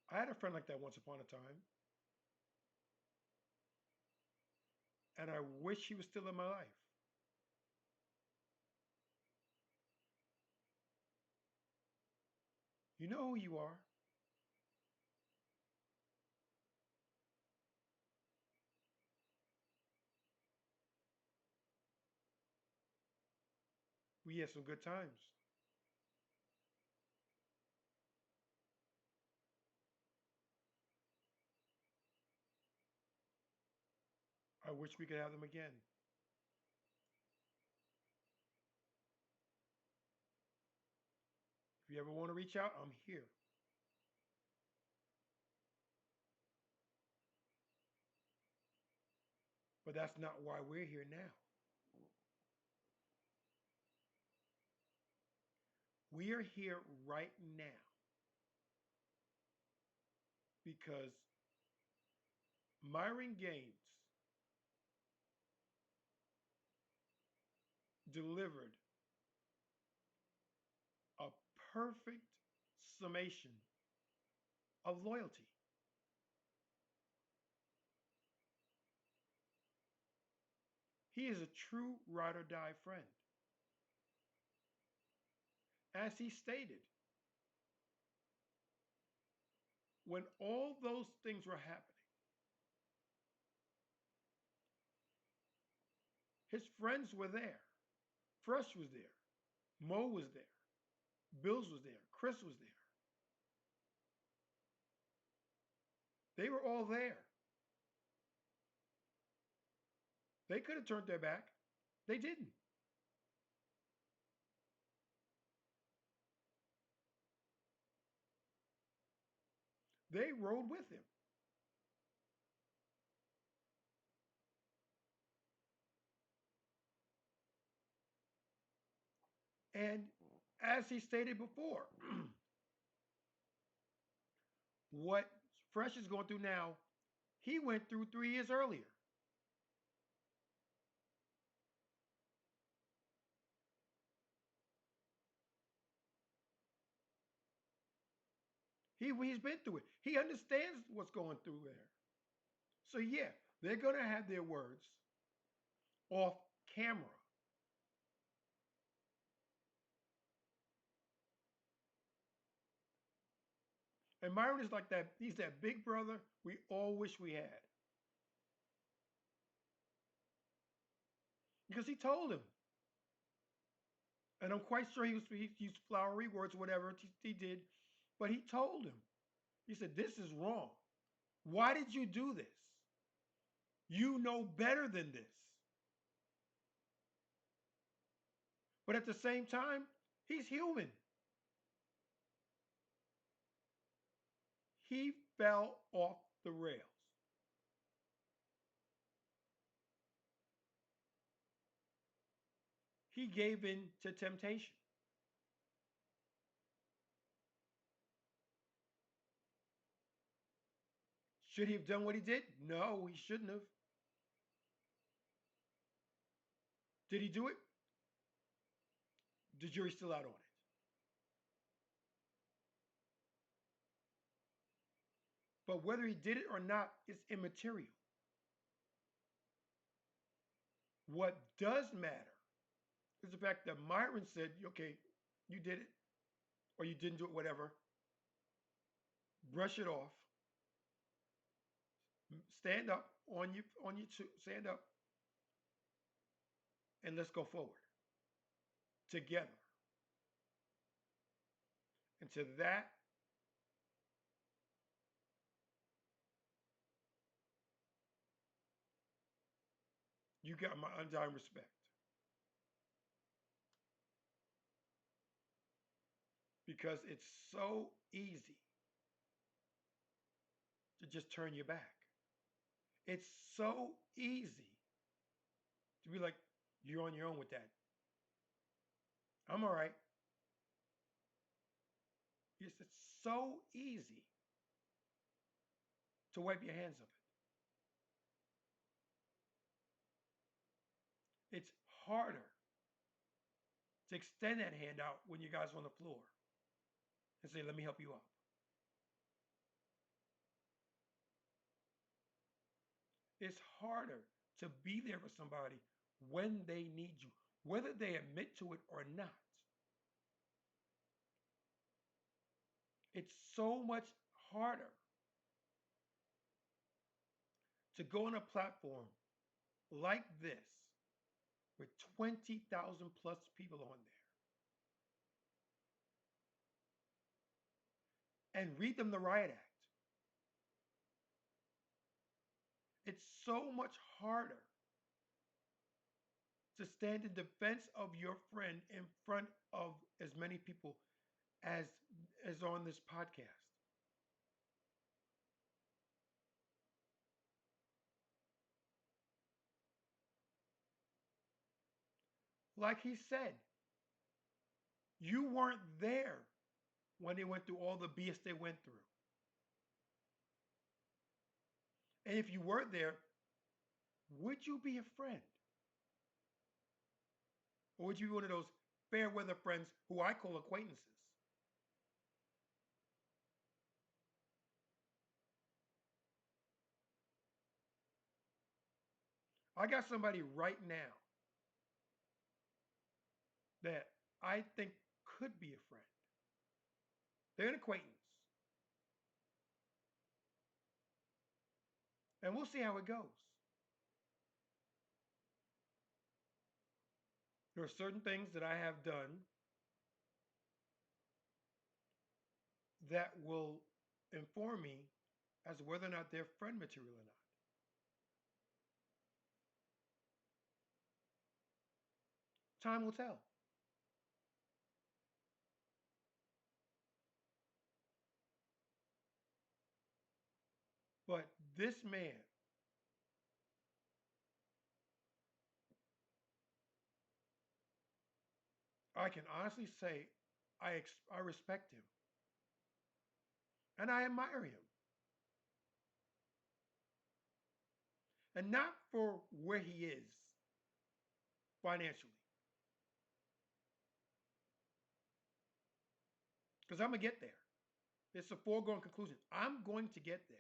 I had a friend like that once upon a time, and I wish he was still in my life. You know who you are. We had some good times. I wish we could have them again. If you ever want to reach out, I'm here. But that's not why we're here now. We are here right now because Myron Gaines delivered a perfect summation of loyalty. He is a true ride or die friend. As he stated, when all those things were happening, his friends were there. Fresh was there. Mo was there. Bills was there. Chris was there. They were all there. They could have turned their back. They didn't. They rode with him. And as he stated before, what Fresh is going through now, he went through 3 years earlier. He's been through it. He understands what's going through there. So yeah, they're gonna have their words off camera. And Myron is like that. He's that big brother we all wish we had. Because he told him. And I'm quite sure he used flowery words, whatever he did, but he told him. He said, "This is wrong. Why did you do this? You know better than this." But at the same time, he's human. He fell off the rails. He gave in to temptation. Should he have done what he did? No, he shouldn't have. Did he do it? The jury's still out on it. But whether he did it or not is immaterial. What does matter is the fact that Myron said, okay, you did it, or you didn't do it, whatever. Brush it off. Stand up stand up, and let's go forward together. And to that, you got my undying respect. Because it's so easy to just turn your back. It's so easy to be like, you're on your own with that. I'm all right. Yes, it's so easy to wipe your hands of it. It's harder to extend that hand out when you guys are on the floor and say, let me help you up. It's harder to be there for somebody when they need you, whether they admit to it or not. It's so much harder to go on a platform like this with 20,000 plus people on there and read them the riot act. It's so much harder to stand in defense of your friend in front of as many people as on this podcast. Like he said, you weren't there when they went through all the BS they went through. And if you weren't there, would you be a friend? Or would you be one of those fair weather friends who I call acquaintances? I got somebody right now that I think could be a friend. They're an acquaintance. And we'll see how it goes. There are certain things that I have done that will inform me as to whether or not they're friend material or not. Time will tell. But this man, I can honestly say I respect him and I admire him. And not for where he is financially, because I'm going to get there. It's a foregone conclusion. I'm going to get there.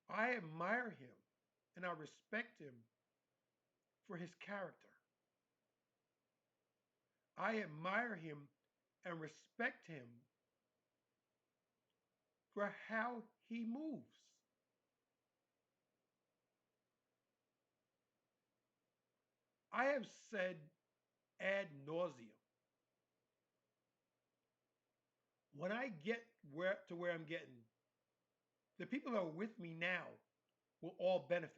I admire him and I respect him for his character. I admire him and respect him for how he moves. I have said ad nauseum, when I get where I'm getting, the people that are with me now will all benefit.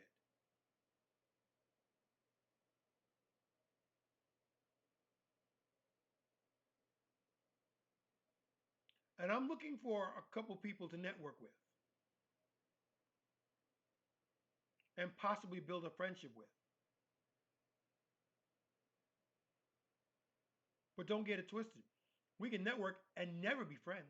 And I'm looking for a couple people to network with and possibly build a friendship with. But don't get it twisted. We can network and never be friends.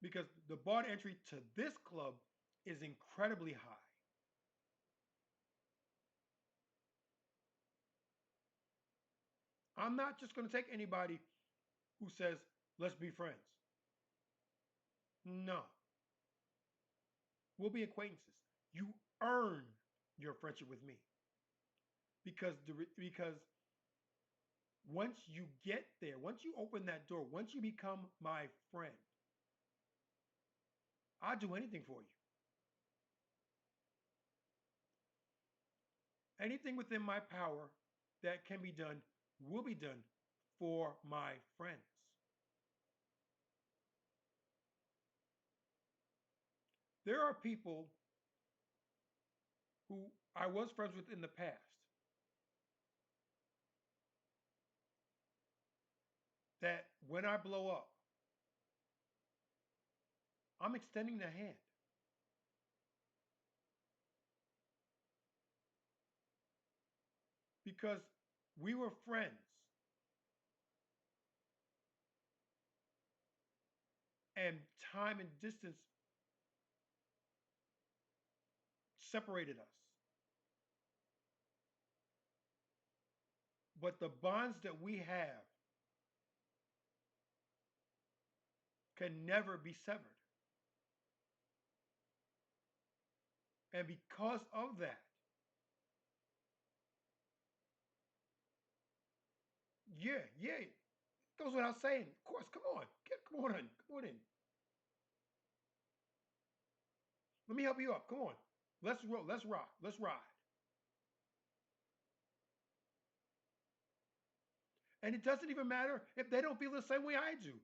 Because the bar entry to this club is incredibly high. I'm not just going to take anybody who says, let's be friends. No, we'll be acquaintances. You earn your friendship with me because once you get there, once you open that door, once you become my friend, I'll do anything for you. Anything within my power that can be done will be done for my friends. There are people who I was friends with in the past that when I blow up, I'm extending the hand because we were friends and time and distance separated us. But the bonds that we have can never be severed. And because of that, yeah, it goes without saying. Of course, come on, come on in. Let me help you up. Come on, let's roll, let's rock, let's ride. And it doesn't even matter if they don't feel the same way I do,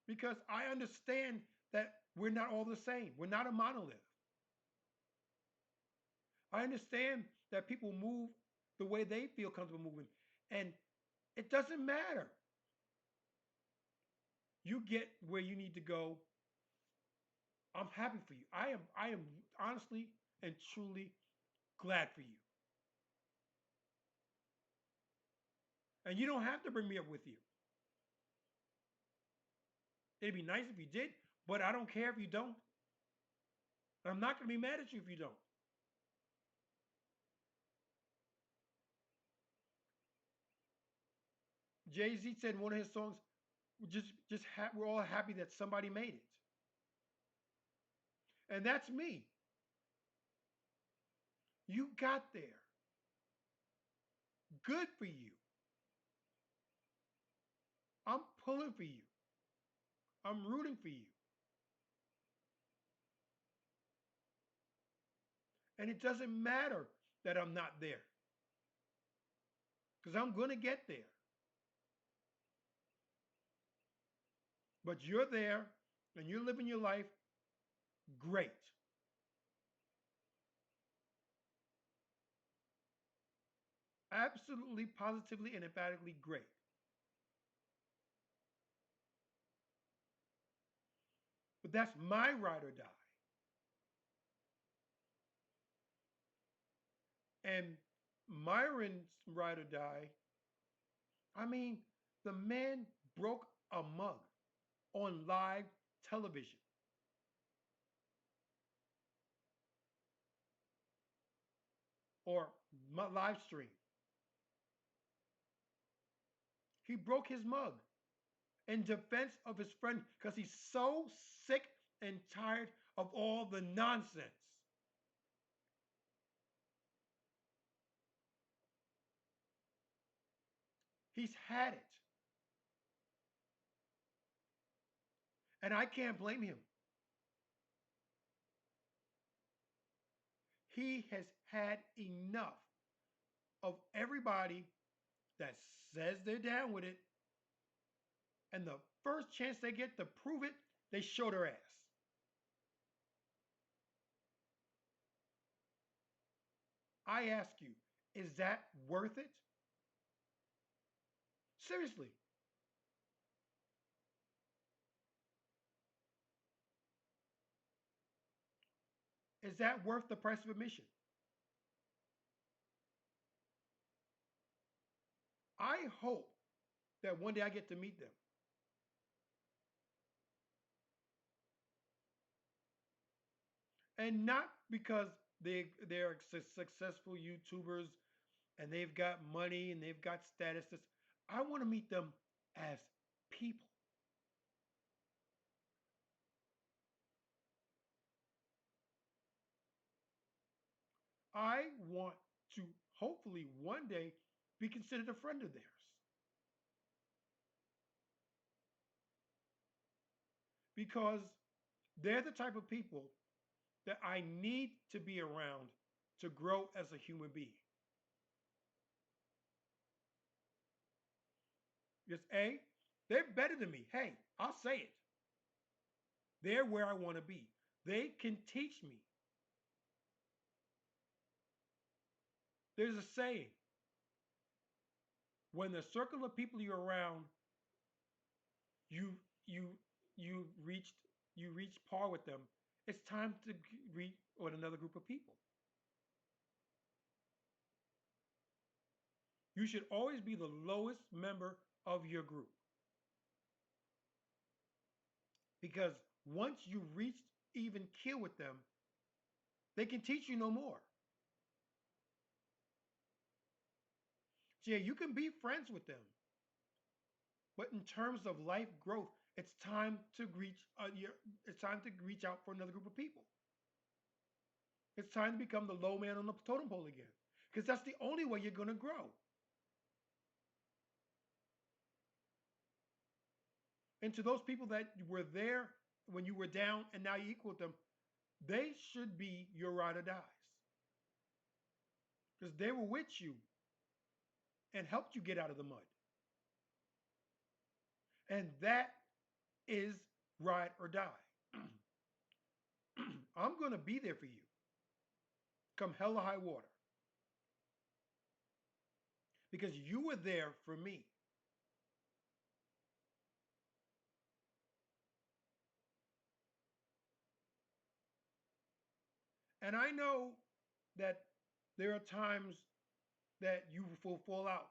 because I understand that we're not all the same. We're not a monolith. I understand that people move the way they feel comfortable moving, and it doesn't matter. You get where you need to go. I'm happy for you. I am honestly and truly glad for you. And you don't have to bring me up with you. It'd be nice if you did, but I don't care if you don't. And I'm not going to be mad at you if you don't. Jay-Z said in one of his songs, we're all happy that somebody made it. And that's me. You got there. Good for you. I'm pulling for you. I'm rooting for you. And it doesn't matter that I'm not there because I'm going to get there. But you're there and you're living your life great. Absolutely, positively, and emphatically great. But that's my ride or die. And Myron's ride or die, I mean, the man broke a mug on live television. Or live stream. He broke his mug in defense of his friend because he's so sick and tired of all the nonsense. He's had it. And I can't blame him. He has had enough of everybody that says they're down with it. And the first chance they get to prove it, they show their ass. I ask you, is that worth it? Seriously. Is that worth the price of admission? I hope that one day I get to meet them. And not because they're successful YouTubers and they've got money and they've got statuses. I want to meet them as people. I want to hopefully one day be considered a friend of theirs. Because they're the type of people that I need to be around to grow as a human being. Because A, they're better than me. Hey, I'll say it. They're where I want to be. They can teach me. There's a saying, when the circle of people you're around, you you you reached you reach par with them, it's time to reach with another group of people. You should always be the lowest member of your group. Because once you reach even keel with them, they can teach you no more. So yeah, you can be friends with them, but in terms of life growth, it's time to reach out for another group of people. It's time to become the low man on the totem pole again, because that's the only way you're going to grow. And to those people that were there when you were down and now you equal them, they should be your ride or dies, because they were with you and helped you get out of the mud. And that is ride or die. I'm going to be there for you come hell or high water because you were there for me. And I know that there are times that you will fall out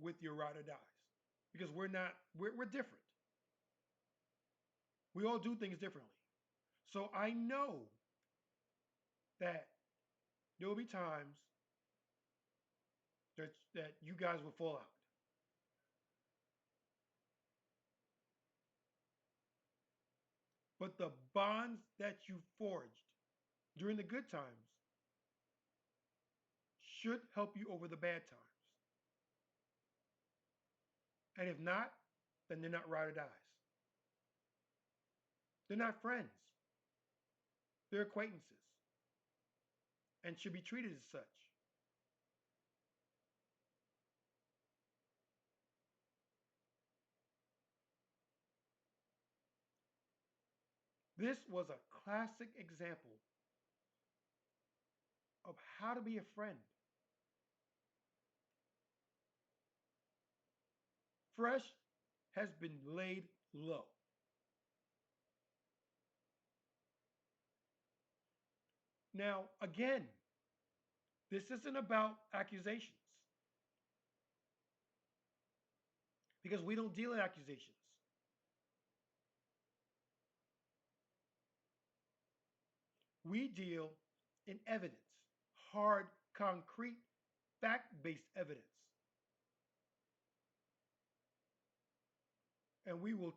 with your ride or dies because we're different. We all do things differently. So I know that there will be times that you guys will fall out. But the bonds that you forged during the good times should help you over the bad times. And if not, then they're not ride or dies. They're not friends. They're acquaintances and should be treated as such. This was a classic example of how to be a friend. Fresh has been laid low. Now, again, this isn't about accusations because we don't deal in accusations. We deal in evidence, hard, concrete, fact-based evidence. And we will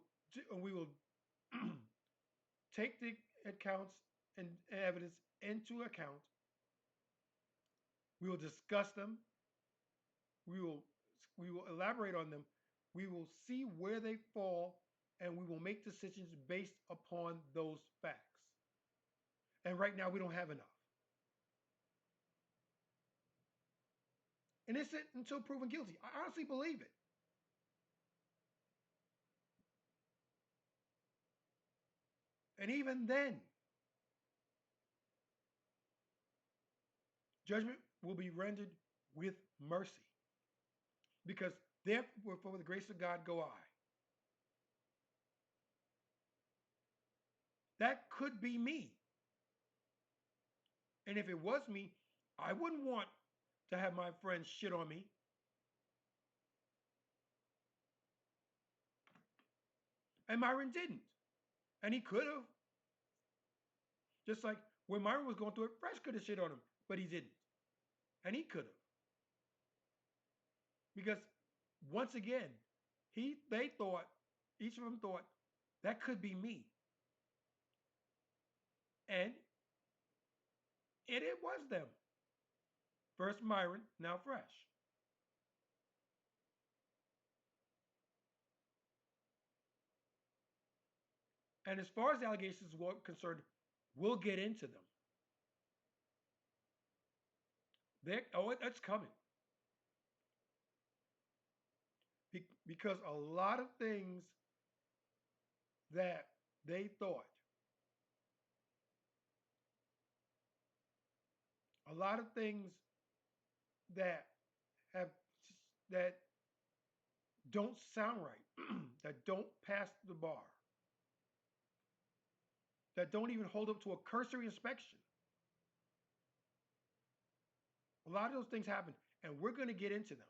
take the accounts and evidence into account. We will discuss them. We will we will elaborate on them. We will see where they fall, and we will make decisions based upon those facts. And right now, we don't have enough. Innocent until proven guilty. I honestly believe it. And even then, judgment will be rendered with mercy. Because therefore, for the grace of God go I. That could be me. And if it was me, I wouldn't want to have my friends shit on me. And Myron didn't. And he could have. Just like when Myron was going through it, Fresh could have shit on him, but he didn't. And he could have. Because once again, they thought, each of them thought, that could be me. And it was them. First Myron, now Fresh. And as far as the allegations were concerned, we'll get into them. That's coming. Because a lot of things that they thought, a lot of things that have that don't sound right, that don't pass the bar, that don't even hold up to a cursory inspection. A lot of those things happen, and we're going to get into them.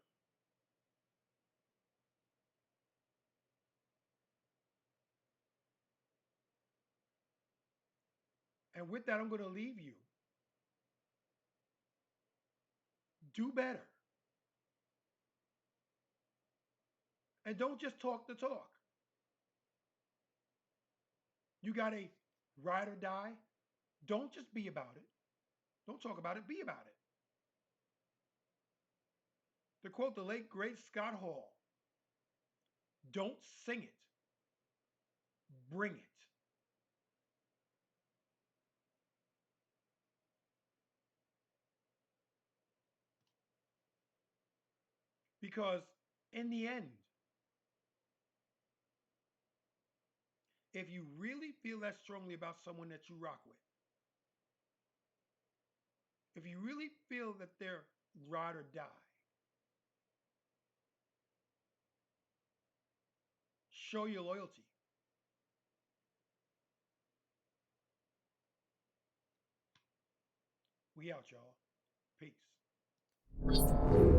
And with that, I'm going to leave you. Do better. And don't just talk the talk. You got a ride or die. Don't just be about it. Don't talk about it, be about it. To quote the late, great Scott Hall, don't sing it, bring it. Because in the end, if you really feel that strongly about someone that you rock with, if you really feel that they're ride or die, show your loyalty. We out, y'all. Peace.